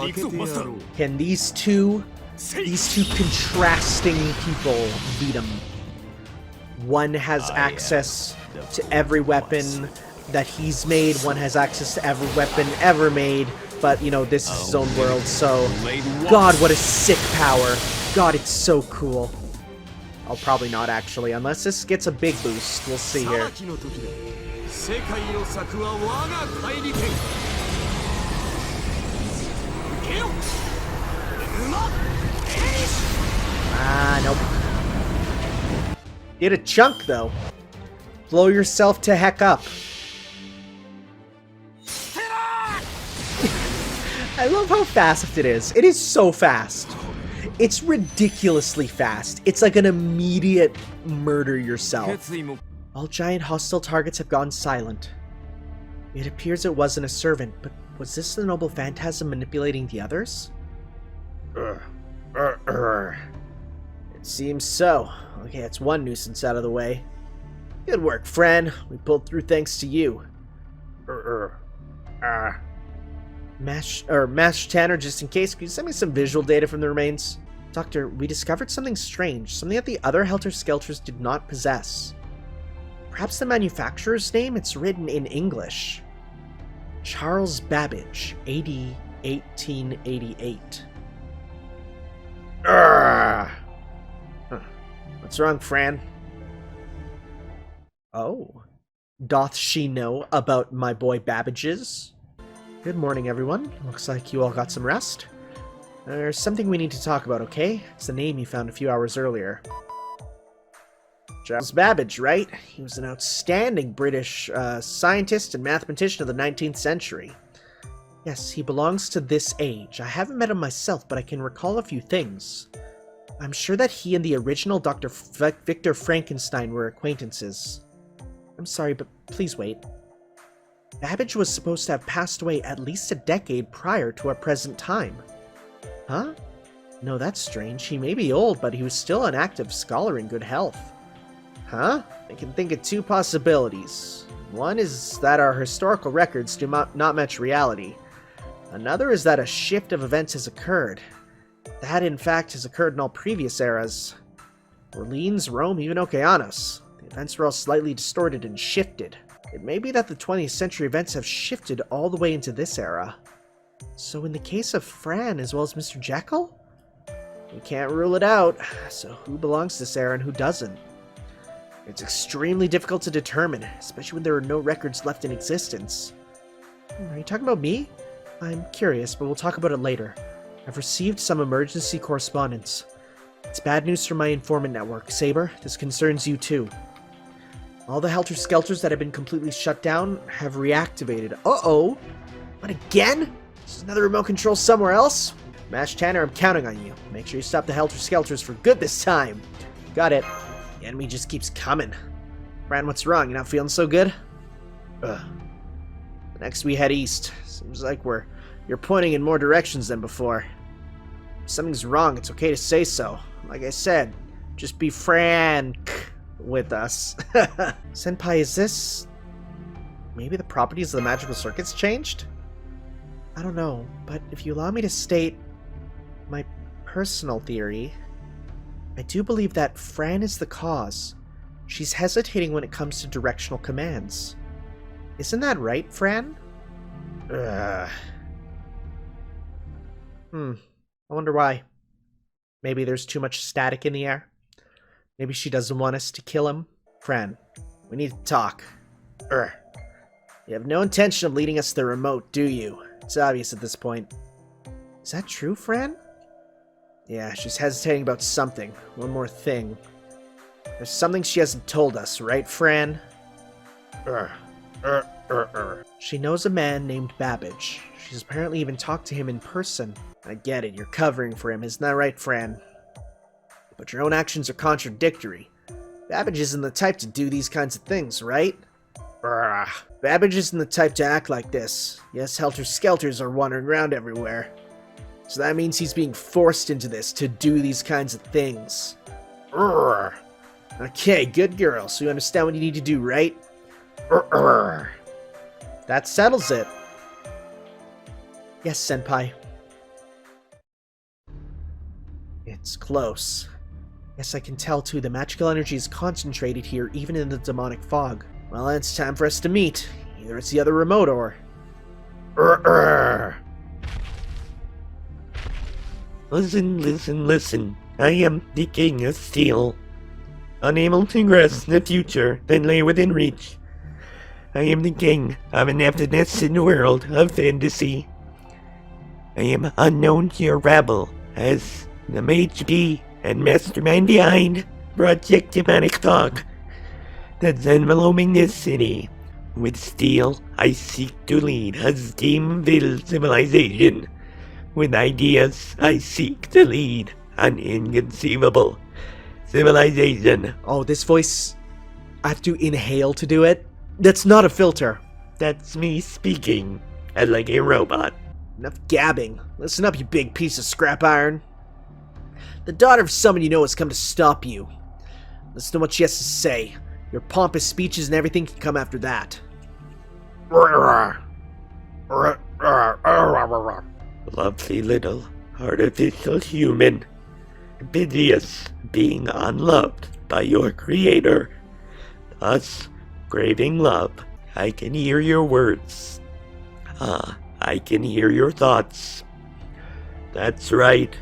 Can these two contrasting people beat them? One has access to every weapon that he's made, one has access to every weapon ever made, but, you know, this is his own world, so... God, what a sick power. God, it's so cool. Oh, probably not, actually, unless this gets a big boost. We'll see here. Ah, nope. Get a chunk, though. Blow yourself to heck up. I love how fast it is. It is so fast. It's ridiculously fast. It's like an immediate murder yourself. All giant hostile targets have gone silent. It appears it wasn't a servant, but was this the noble phantasm manipulating the others? It seems so. Okay, that's one nuisance out of the way. Good work, friend. We pulled through thanks to you. Mash Tanner, just in case, can you send me some visual data from the remains? Doctor, we discovered something strange, something that the other Helter Skelters did not possess. Perhaps the manufacturer's name? It's written in English. Charles Babbage, AD 1888. Huh. What's wrong, Fran? Oh. Doth she know about my boy Babbage's? Good morning, everyone. Looks like you all got some rest. There's something we need to talk about, okay? It's the name you found a few hours earlier. Charles Babbage, right? He was an outstanding British scientist and mathematician of the 19th century. Yes, he belongs to this age. I haven't met him myself, but I can recall a few things. I'm sure that he and the original Dr. Victor Frankenstein were acquaintances. I'm sorry, but please wait. Babbage was supposed to have passed away at least a decade prior to our present time. Huh? No, that's strange. He may be old, but he was still an active scholar in good health. Huh? I can think of two possibilities. One is that our historical records do not match reality. Another is that a shift of events has occurred. That, in fact, has occurred in all previous eras. Orleans, Rome, even Okeanos. The events were all slightly distorted and shifted. It may be that the 20th century events have shifted all the way into this era. So in the case of Fran as well as Mr. Jekyll? We can't rule it out. So who belongs to this era and who doesn't? It's extremely difficult to determine, especially when there are no records left in existence. Are you talking about me? I'm curious, but we'll talk about it later. I've received some emergency correspondence. It's bad news from my informant network. Saber, this concerns you too. All the helter-skelters that have been completely shut down have reactivated. Uh-oh! What, again? Is another remote control somewhere else? Mash Tanner, I'm counting on you. Make sure you stop the helter-skelters for good this time. Got it. The enemy just keeps coming. Fran, what's wrong? You not feeling so good? Ugh. Next we head east. Seems like you're pointing in more directions than before. If something's wrong, it's okay to say so. Like I said, just be frank with us. Senpai, is this... maybe the properties of the magical circuits changed? I don't know, but if you allow me to state my personal theory, I do believe that Fran is the cause. She's hesitating when it comes to directional commands. Isn't that right, Fran? I wonder why. Maybe there's too much static in the air. Maybe she doesn't want us to kill him. Fran, we need to talk. You have no intention of leading us to the remote, do you? It's obvious at this point. Is that true, Fran? Yeah, she's hesitating about something. One more thing. There's something she hasn't told us, right, Fran? She knows a man named Babbage. She's apparently even talked to him in person. I get it, you're covering for him, isn't that right, Fran? But your own actions are contradictory. Babbage isn't the type to do these kinds of things, right? Babbage isn't the type to act like this. Yes, helter-skelters are wandering around everywhere. So that means he's being forced into this to do these kinds of things. Okay, good girl, so you understand what you need to do, right? That settles it. Yes, Senpai. It's close. Yes, I can tell too, the magical energy is concentrated here, even in the demonic fog. Well, it's time for us to meet. Either it's the other remote or... Listen. I am the King of Steel. Unable to grasp the future that lay within reach. I am the king of an evanescent world of fantasy. I am unknown to your rabble as the Mage and mastermind behind Project Demonic Fog that's enveloping this city. With steel, I seek to lead a steam-filled civilization. With ideas, I seek to lead an inconceivable civilization. Oh, this voice... I have to inhale to do it? That's not a filter. That's me speaking, like a robot. Enough gabbing. Listen up, you big piece of scrap iron. The daughter of someone you know has come to stop you. Listen to what she has to say. Your pompous speeches and everything can come after that. Lovely little artificial human. Piteous being unloved by your creator. Thus, craving love, I can hear your words. I can hear your thoughts. That's right,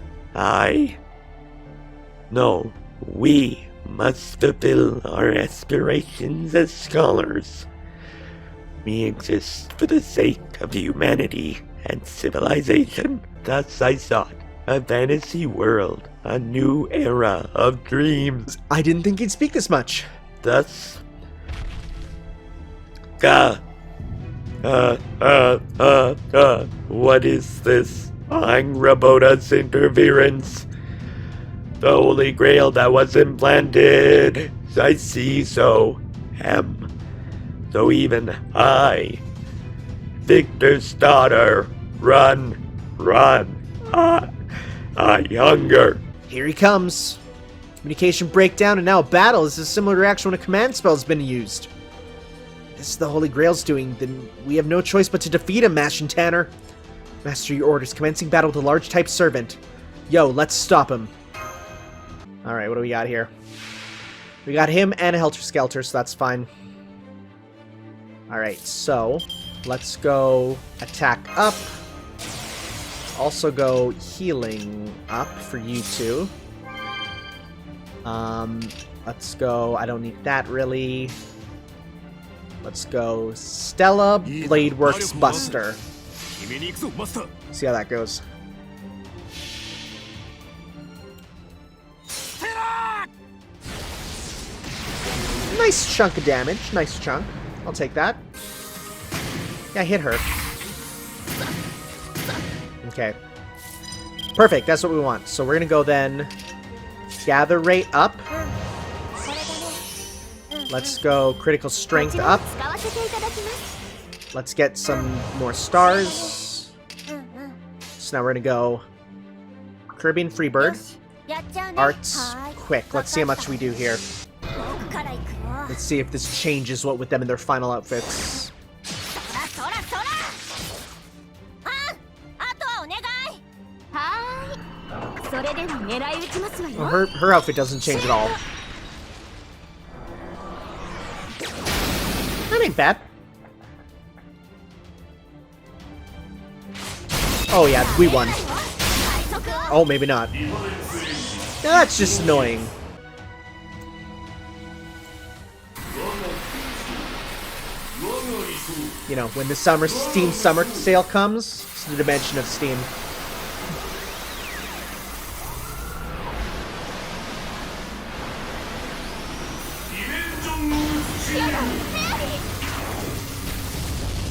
we must fulfill our aspirations as scholars. We exist for the sake of humanity and civilization. Thus I sought a fantasy world, a new era of dreams. I didn't think he'd speak this much. Thus, what is this? Angraboda's interference. The Holy Grail that was implanted. I see, so am. So even I, Victor's daughter, run. I hunger. Here he comes. Communication breakdown and now a battle. This is a similar reaction when a command spell has been used. This is the Holy Grail's doing, then we have no choice but to defeat him, Mash and Tanner. Master your orders, commencing battle with a large type servant. Yo, let's stop him. Alright, what do we got here? We got him and a Helter Skelter, so that's fine. Alright, so let's go attack up. Also go healing up for you two. Let's go, I don't need that really. Let's go Stella Bladeworks Buster. See how that goes. Nice chunk of damage, nice chunk. I'll take that. Yeah, hit her. Okay. Perfect, that's what we want. So we're gonna go then gather rate up. Let's go critical strength up. Let's get some more stars. So now we're gonna go Kirby and Freebird. Arts quick. Let's see how much we do here. Let's see if this changes what with them in their final outfits. Well, her outfit doesn't change at all. That ain't bad. Oh yeah, we won. Oh, maybe not. That's just annoying. You know, when the Steam Summer Sale comes, it's the dimension of Steam.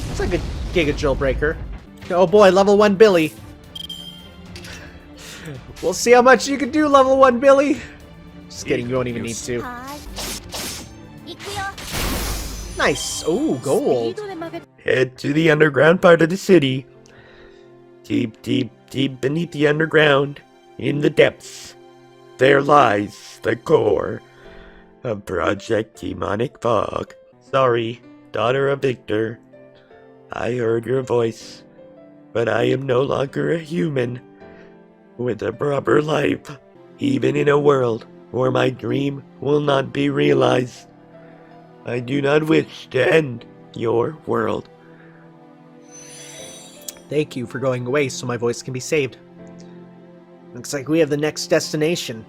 That's like a Giga Jailbreaker. Oh boy, level 1 Billy. We'll see how much you can do, level 1 Billy. Just kidding, you won't even need to. Nice. Oh, gold. Head to the underground part of the city. Deep beneath the underground, in the depths, there lies the core of Project Demonic Fog. Sorry, daughter of Victor. I heard your voice, but I am no longer a human with a proper life, even in a world where my dream will not be realized. I do not wish to end your world. Thank you for going away so my voice can be saved. Looks like we have the next destination.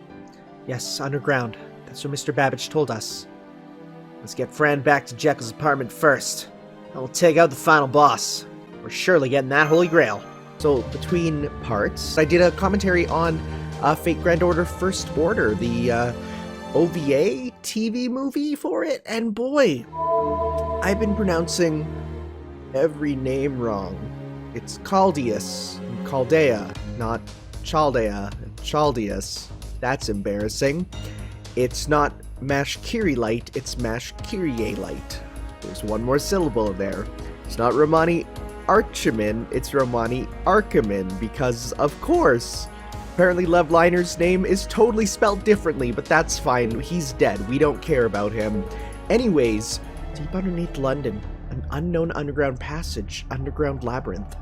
Yes, underground. That's what Mr. Babbage told us. Let's get Fran back to Jekyll's apartment first. And we'll take out the final boss. We're surely getting that Holy Grail. So, between parts, I did a commentary on Fate Grand Order First Order, the OVA TV movie for it, and boy, I've been pronouncing every name wrong. It's Chaldeus and Chaldea, not Chaldea and Chaldeus. That's embarrassing. It's not Mashkiri Light, it's Mashkirie Light. There's one more syllable there. It's not Romani Archimin, it's Romani Archimin, because of course. Apparently Levliner's name is totally spelled differently, but that's fine. He's dead. We don't care about him. Anyways, deep underneath London, an unknown underground passage, underground labyrinth.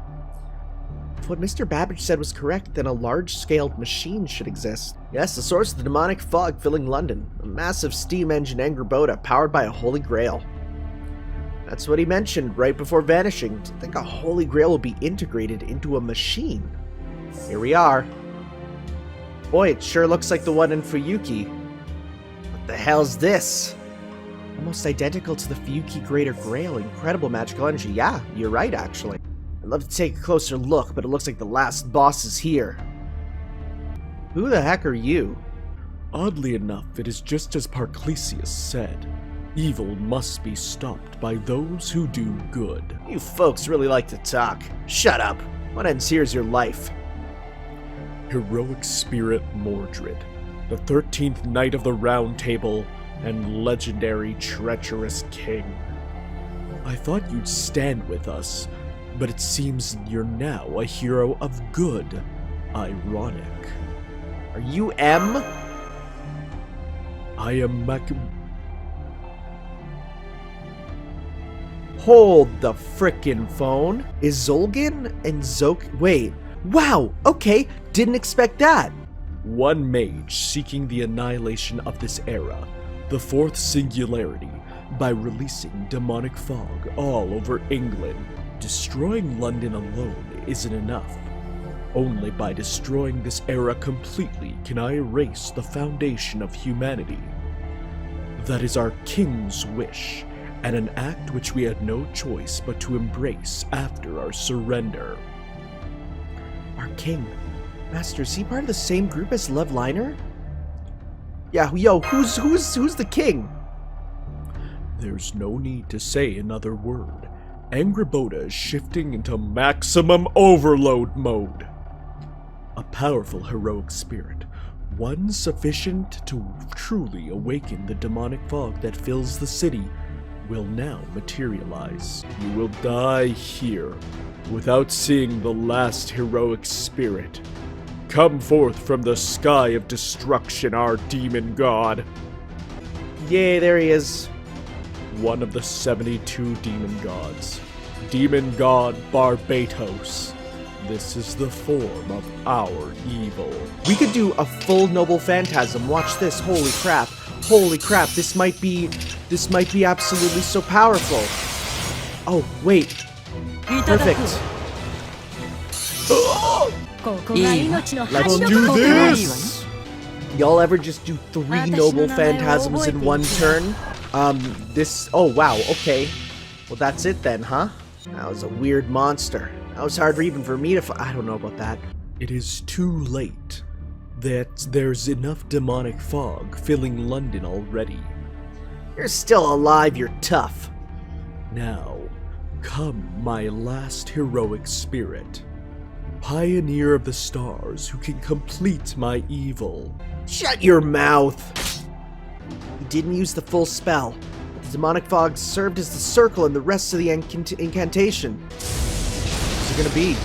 If what Mr. Babbage said was correct, then a large-scaled machine should exist. Yes, the source of the demonic fog filling London. A massive steam engine Angraboda powered by a Holy Grail. That's what he mentioned right before vanishing. To think a Holy Grail will be integrated into a machine. Here we are. Boy, it sure looks like the one in Fuyuki. The hell's this? Almost identical to the Fuyuki Greater Grail. Incredible magical energy. Yeah, you're right, actually. I'd love to take a closer look, but it looks like the last boss is here. Who the heck are you? Oddly enough, it is just as Paracelsus said. Evil must be stopped by those who do good. You folks really like to talk. Shut up. What ends here is your life. Heroic spirit Mordred, the 13th Knight of the Round Table, and legendary treacherous king. I thought you'd stand with us, but it seems you're now a hero of good. Ironic. Are you M? I am Hold the frickin' phone. Is Zolgan and wait. Wow, okay, didn't expect that. one mage seeking the annihilation of this era, the fourth singularity, by releasing demonic fog all over England. Destroying London alone isn't enough. Only by destroying this era completely can I erase the foundation of humanity. That is our king's wish, and an act which we had no choice but to embrace after our surrender. Our king. Master, is he part of the same group as Loveliner? Yeah, yo, who's the king? There's no need to say another word. Angrboda is shifting into maximum overload mode. A powerful heroic spirit, one sufficient to truly awaken the demonic fog that fills the city, will now materialize. You will die here, without seeing the last heroic spirit. Come forth from the sky of destruction, our demon god. Yay, there he is. One of the 72 demon gods. Demon god Barbatos. This is the form of our evil. We could do a full Noble Phantasm. Watch this. Holy crap. Holy crap. This might be absolutely so powerful. Oh, wait. Perfect. Let's do this! Y'all ever just do 3 Noble Phantasms in one turn? Oh wow, okay. Well, that's it then, huh? That was a weird monster. That was hard even for me to I don't know about that. It is too late. There's enough demonic fog filling London already. You're still alive, you're tough. Now, come my last heroic spirit. Pioneer of the stars who can complete my evil. Shut your mouth! You didn't use the full spell. The demonic fog served as the circle and the rest of the incantation. What's it gonna be?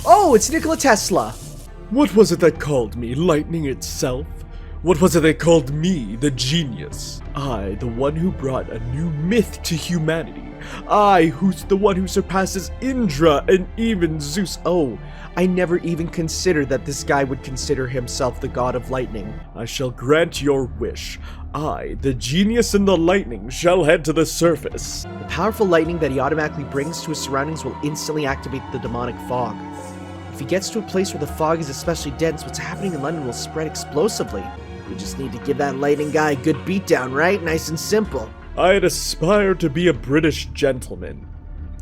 Oh, it's Nikola Tesla! What was it that called me lightning itself? What was it that called me the genius? I, the one who brought a new myth to humanity. I, who's the one who surpasses Indra and even Zeus. Oh, I never even considered that this guy would consider himself the god of lightning. I shall grant your wish. I, the genius in the lightning, shall head to the surface. The powerful lightning that he automatically brings to his surroundings will instantly activate the demonic fog. If he gets to a place where the fog is especially dense, what's happening in London will spread explosively. We just need to give that lightning guy a good beatdown, right? Nice and simple. I had aspired to be a British gentleman,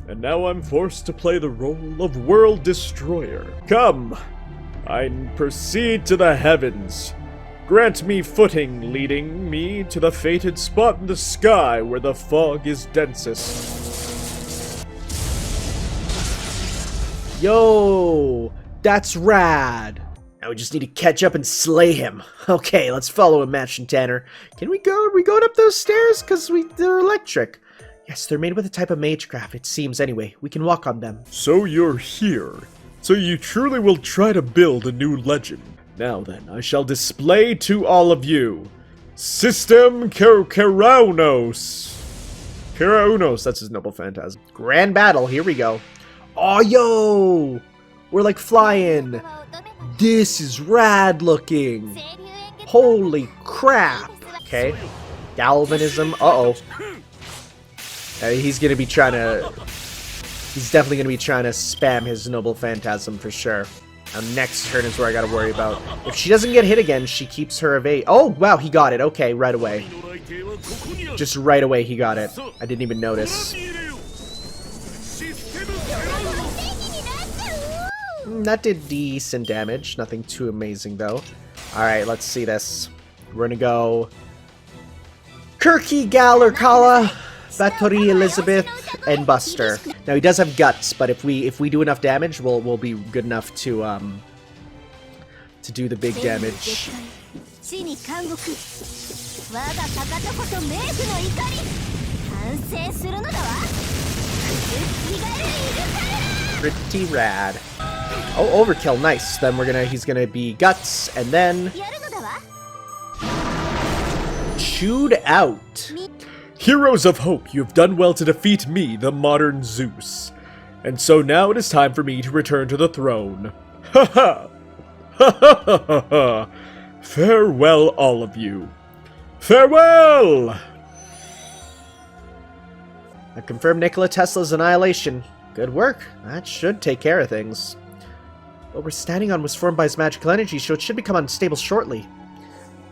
and now I'm forced to play the role of world destroyer. Come, I proceed to the heavens. Grant me footing, leading me to the fated spot in the sky where the fog is densest. Yo, that's rad. Now we just need to catch up and slay him. Okay, let's follow him, Match and Tanner. Can we go? Are we going up those stairs? Because they're electric. Yes, they're made with a type of magecraft, it seems anyway. We can walk on them. So you're here. So you truly will try to build a new legend. Now then, I shall display to all of you. System Keraunos. Keraunos, that's his noble phantasm. Grand battle, here we go. Oh, yo! We're like flying. This is rad looking. Holy crap. Okay. Galvanism. Uh-oh. He's definitely gonna be trying to spam his noble phantasm for sure. Now next turn is where I gotta worry about. If she doesn't get hit again, she keeps her evade. Oh, wow, he got it. Okay, right away. Just right away he got it. I didn't even notice. That did decent damage. Nothing too amazing, though. Alright, let's see this. We're gonna go... Kirky, Galler, Kala, Bathory, Elizabeth, and Buster. Now, he does have guts, but if we do enough damage, we'll be good enough to do the big damage. Pretty rad. Oh, overkill, nice. Then he's gonna be guts, and then chewed out. Heroes of hope, you have done well to defeat me, the modern Zeus. And so now it is time for me to return to the throne. Ha ha! Ha ha ha ha ha! Farewell, all of you. Farewell! I confirmed Nikola Tesla's annihilation. Good work. That should take care of things. What we're standing on was formed by his magical energy, so it should become unstable shortly.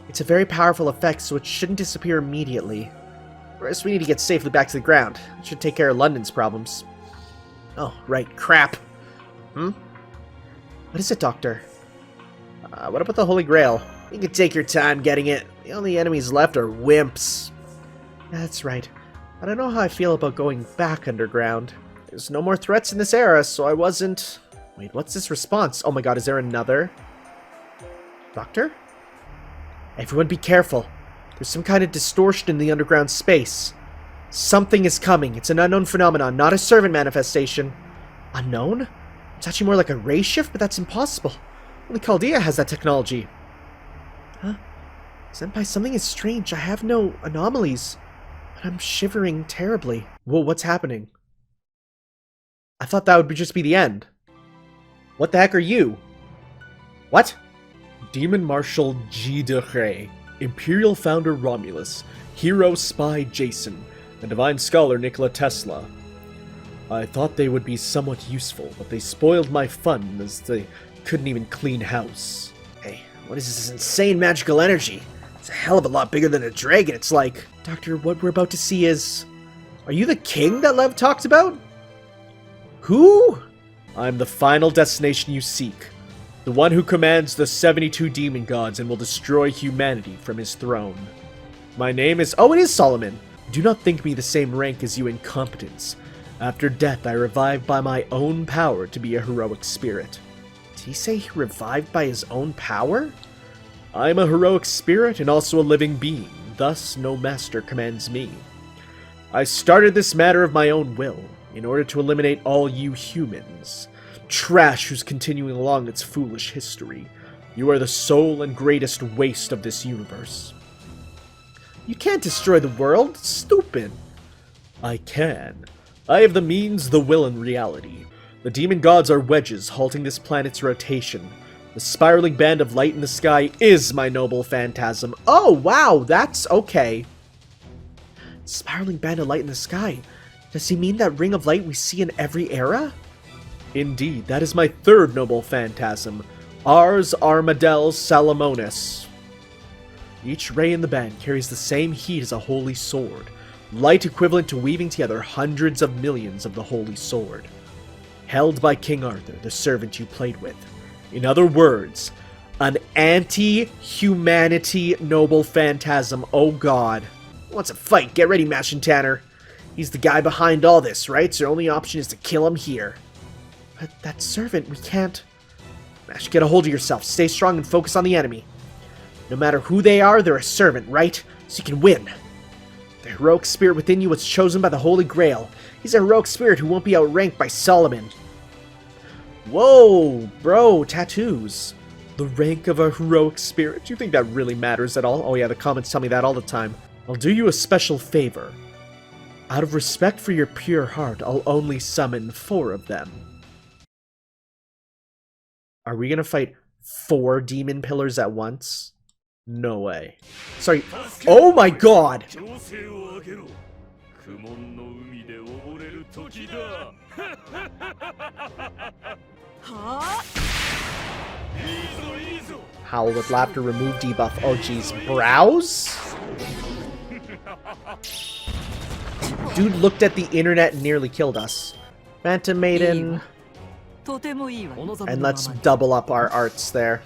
It's a very powerful effect, so it shouldn't disappear immediately. First, we need to get safely back to the ground. It should take care of London's problems. Oh, right. Crap. What is it, Doctor? What about the Holy Grail? You can take your time getting it. The only enemies left are wimps. That's right. I don't know how I feel about going back underground. There's no more threats in this era, so I wasn't... Wait, what's this response? Oh my god, is there another? Doctor? Everyone be careful. There's some kind of distortion in the underground space. Something is coming. It's an unknown phenomenon, not a servant manifestation. Unknown? It's actually more like a ray shift, but that's impossible. Only Chaldea has that technology. Huh? Senpai, something is strange. I have no anomalies, but I'm shivering terribly. Whoa, what's happening? I thought that would just be the end. What the heck are you? What? Demon Marshal G. de Rey, Imperial Founder Romulus, Hero Spy Jason, and Divine Scholar Nikola Tesla. I thought they would be somewhat useful, but they spoiled my fun as they couldn't even clean house. Hey, what is this insane magical energy? It's a hell of a lot bigger than a dragon. It's like... Doctor, what we're about to see is... Are you the king that Lev talked about? Who? I'm the final destination you seek. The one who commands the 72 demon gods and will destroy humanity from his throne. My name is... Oh, it is Solomon. Do not think me the same rank as you incompetents. After death, I revived by my own power to be a heroic spirit. Did he say he revived by his own power? I am a heroic spirit and also a living being. Thus, no master commands me. I started this matter of my own will, in order to eliminate all you humans. Trash who's continuing along its foolish history. You are the sole and greatest waste of this universe. You can't destroy the world. It's stupid. I can. I have the means, the will, and reality. The demon gods are wedges halting this planet's rotation. The spiraling band of light in the sky is my noble phantasm. Oh, wow, that's okay. Spiraling band of light in the sky. Does he mean that ring of light we see in every era? Indeed, that is my third noble phantasm, Ars Armadel Salomonis. Each ray in the band carries the same heat as a holy sword, light equivalent to weaving together hundreds of millions of the holy sword. Held by King Arthur, the servant you played with. In other words, an anti-humanity noble phantasm, oh god. He wants a fight, get ready, Mashin Tanner. He's the guy behind all this, right? So your only option is to kill him here. But that servant, we can't... Mash, get a hold of yourself. Stay strong and focus on the enemy. No matter who they are, they're a servant, right? So you can win. The heroic spirit within you was chosen by the Holy Grail. He's a heroic spirit who won't be outranked by Solomon. Whoa, bro, tattoos. The rank of a heroic spirit? Do you think that really matters at all? Oh yeah, the comments tell me that all the time. I'll do you a special favor. Out of respect for your pure heart, I'll only summon 4 of them. Are we gonna fight 4 demon pillars at once? No way. Sorry. Oh my god! Howl with laughter, remove debuff. Oh jeez, brows? Dude looked at the internet and nearly killed us. Phantom Maiden. And let's double up our arts there.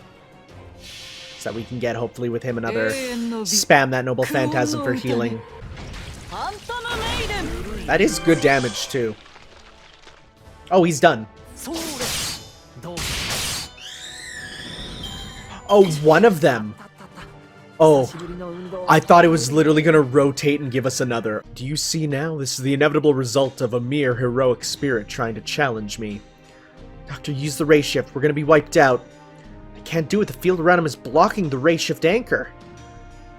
So that we can get, hopefully, with him another spam that Noble Phantasm for healing. That is good damage, too. Oh, he's done. Oh, one of them. Oh, I thought it was literally going to rotate and give us another. Do you see now? This is the inevitable result of a mere heroic spirit trying to challenge me. Doctor, use the ray shift. We're going to be wiped out. I can't do it. The field around him is blocking the ray shift anchor.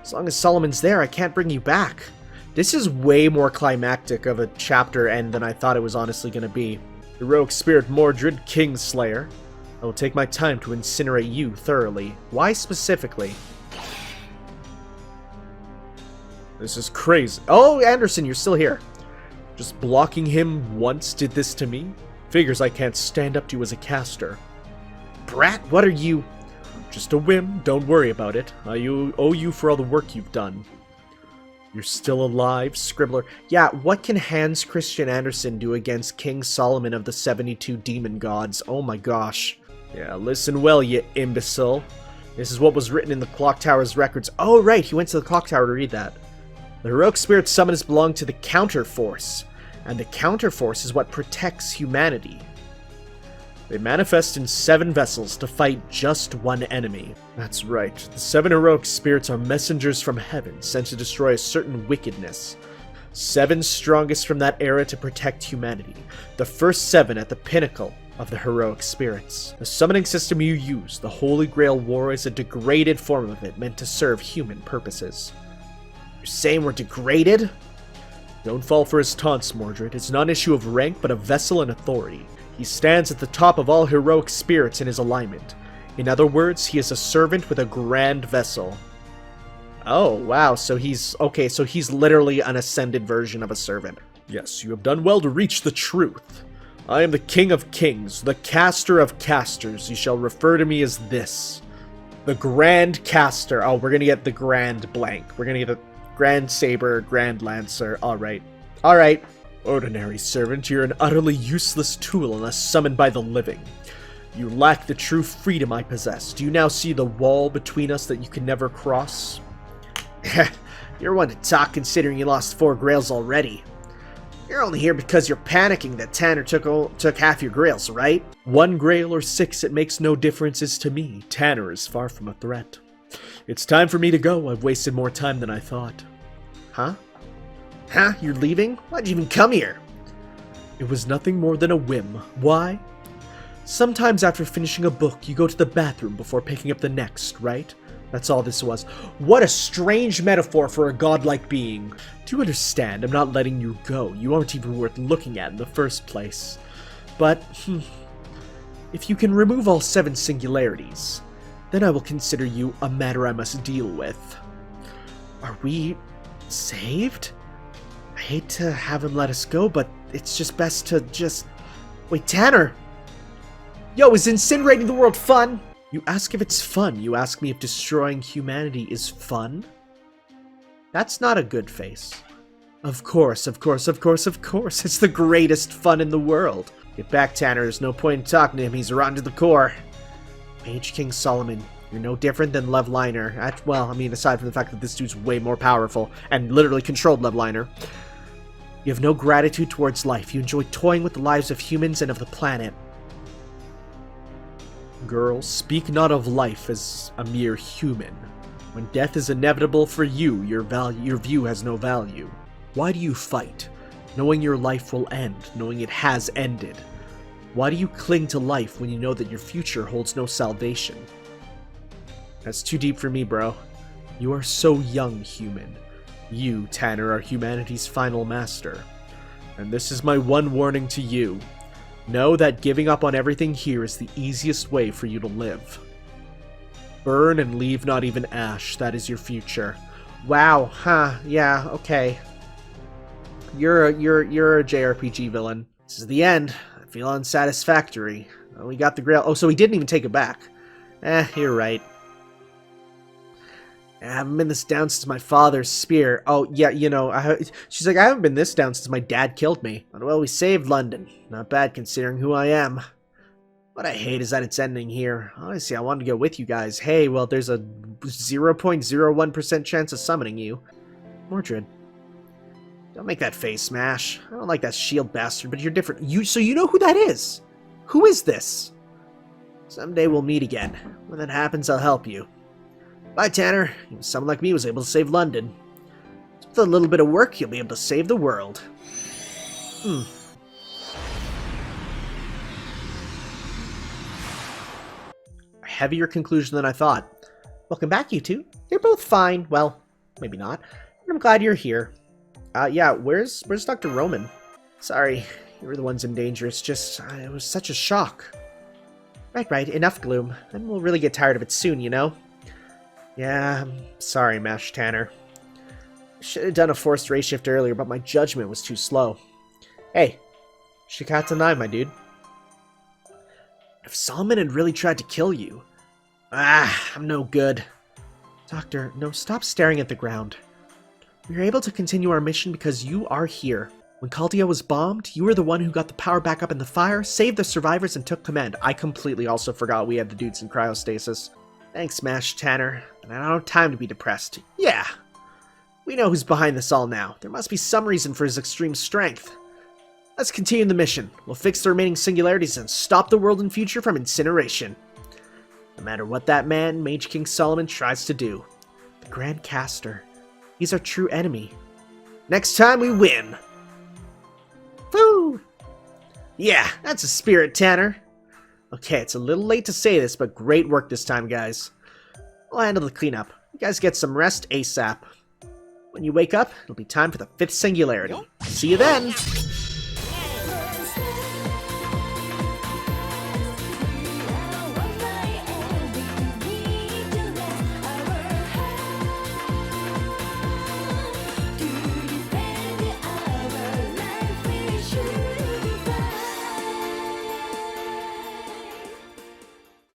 As long as Solomon's there, I can't bring you back. This is way more climactic of a chapter end than I thought it was honestly going to be. Heroic spirit Mordred, Kingslayer. I will take my time to incinerate you thoroughly. Why specifically? This is crazy. Oh, Anderson, you're still here. Just blocking him once did this to me? Figures I can't stand up to you as a caster. Brat, what are you? Just a whim, don't worry about it. I owe you for all the work you've done. You're still alive, Scribbler. Yeah, what can Hans Christian Andersen do against King Solomon of the 72 demon gods? Oh my gosh. Yeah, listen well, you imbecile. This is what was written in the Clock Tower's records. Oh right, he went to the Clock Tower to read that. The heroic spirit summoners belong to the Counterforce, and the Counterforce is what protects humanity. They manifest in 7 vessels to fight just one enemy. That's right, the 7 heroic spirits are messengers from heaven sent to destroy a certain wickedness. 7 strongest from that era to protect humanity. The first 7 at the pinnacle of the heroic spirits. The summoning system you use, the Holy Grail War, is a degraded form of it meant to serve human purposes. You're saying we're degraded? Don't fall for his taunts, Mordred. It's not an issue of rank, but of vessel and authority. He stands at the top of all heroic spirits in his alignment. In other words, he is a servant with a grand vessel. Oh, wow, so he's... okay, so he's literally an ascended version of a servant. Yes, you have done well to reach the truth. I am the King of Kings, the Caster of Casters. You shall refer to me as this. The Grand Caster. Oh, we're gonna get the Grand Blank. We're gonna get the Grand Saber, Grand Lancer. Alright. Alright. Ordinary servant, you're an utterly useless tool unless summoned by the living. You lack the true freedom I possess. Do you now see the wall between us that you can never cross? You're one to talk considering you lost 4 grails already. You're only here because you're panicking that Tanner took half your grails, right? 1 grail or 6, it makes no differences to me. Tanner is far from a threat. It's time for me to go. I've wasted more time than I thought. Huh? Huh? You're leaving? Why'd you even come here? It was nothing more than a whim. Why? Sometimes after finishing a book, you go to the bathroom before picking up the next, right? That's all this was. What a strange metaphor for a godlike being. Do you understand? I'm not letting you go. You aren't even worth looking at in the first place. But, if you can remove all 7 singularities, then I will consider you a matter I must deal with. Are we saved? I hate to have him let us go, but it's just best to just... Wait, Tanner! Yo, is incinerating the world fun? You ask if it's fun. You ask me if destroying humanity is fun? That's not a good face. Of course, of course, of course, of course. It's the greatest fun in the world. Get back, Tanner. There's no point in talking to him. He's rotten to the core. Mage King Solomon, you're no different than Levliner. Well, I mean, aside from the fact that this dude's way more powerful and literally controlled Levliner. You have no gratitude towards life. You enjoy toying with the lives of humans and of the planet. Girl, speak not of life as a mere human. When death is inevitable for you, your view has no value. Why do you fight, knowing your life will end, knowing it has ended? Why do you cling to life when you know that your future holds no salvation? That's too deep for me, bro. You are so young, human. You, Tanner, are humanity's final master. And this is my one warning to you. Know that giving up on everything here is the easiest way for you to live. Burn and leave not even ash. That is your future. Wow, huh, yeah, okay. You're a JRPG villain. This is the end. I feel unsatisfactory. Oh, we got the grail. Oh, so he didn't even take it back. You're right. I haven't been this down since my father's spear. Oh, yeah, you know, she's like, I haven't been this down since my dad killed me. But, well, we saved London. Not bad considering who I am. What I hate is that it's ending here. Honestly, I wanted to go with you guys. Hey, well, there's a 0.01% chance of summoning you. Mordred. Don't make that face, Smash. I don't like that shield bastard, but you're different. So you know who that is? Who is this? Someday we'll meet again. When that happens, I'll help you. Bye, Tanner. Even someone like me was able to save London. With a little bit of work, you'll be able to save the world. A heavier conclusion than I thought. Welcome back, you two. You're both fine. Well, maybe not. But I'm glad you're here. Yeah, where's Dr. Roman? Sorry, you were the ones in danger. It's just, it was such a shock. Right, enough gloom. And we'll really get tired of it soon, you know? Yeah, I'm sorry, Mash Tanner. I should have done a forced ray shift earlier, but my judgment was too slow. Hey, Shakata-9, my dude. If Solomon had really tried to kill you... I'm no good. Doctor, no, stop staring at the ground. We were able to continue our mission because you are here. When Chaldea was bombed, you were the one who got the power back up in the fire, saved the survivors, and took command. I completely also forgot we had the dudes in cryostasis. Thanks, Mash Tanner, but I don't have time to be depressed. Yeah, we know who's behind this all now. There must be some reason for his extreme strength. Let's continue the mission. We'll fix the remaining singularities and stop the world and future from incineration. No matter what that man, Mage King Solomon, tries to do. The Grand Caster. He's our true enemy. Next time we win! Woo! Yeah, that's a spirit, Tanner. Okay, it's a little late to say this, but great work this time, guys. I'll handle the cleanup. You guys get some rest ASAP. When you wake up, it'll be time for the 5th singularity. See you then!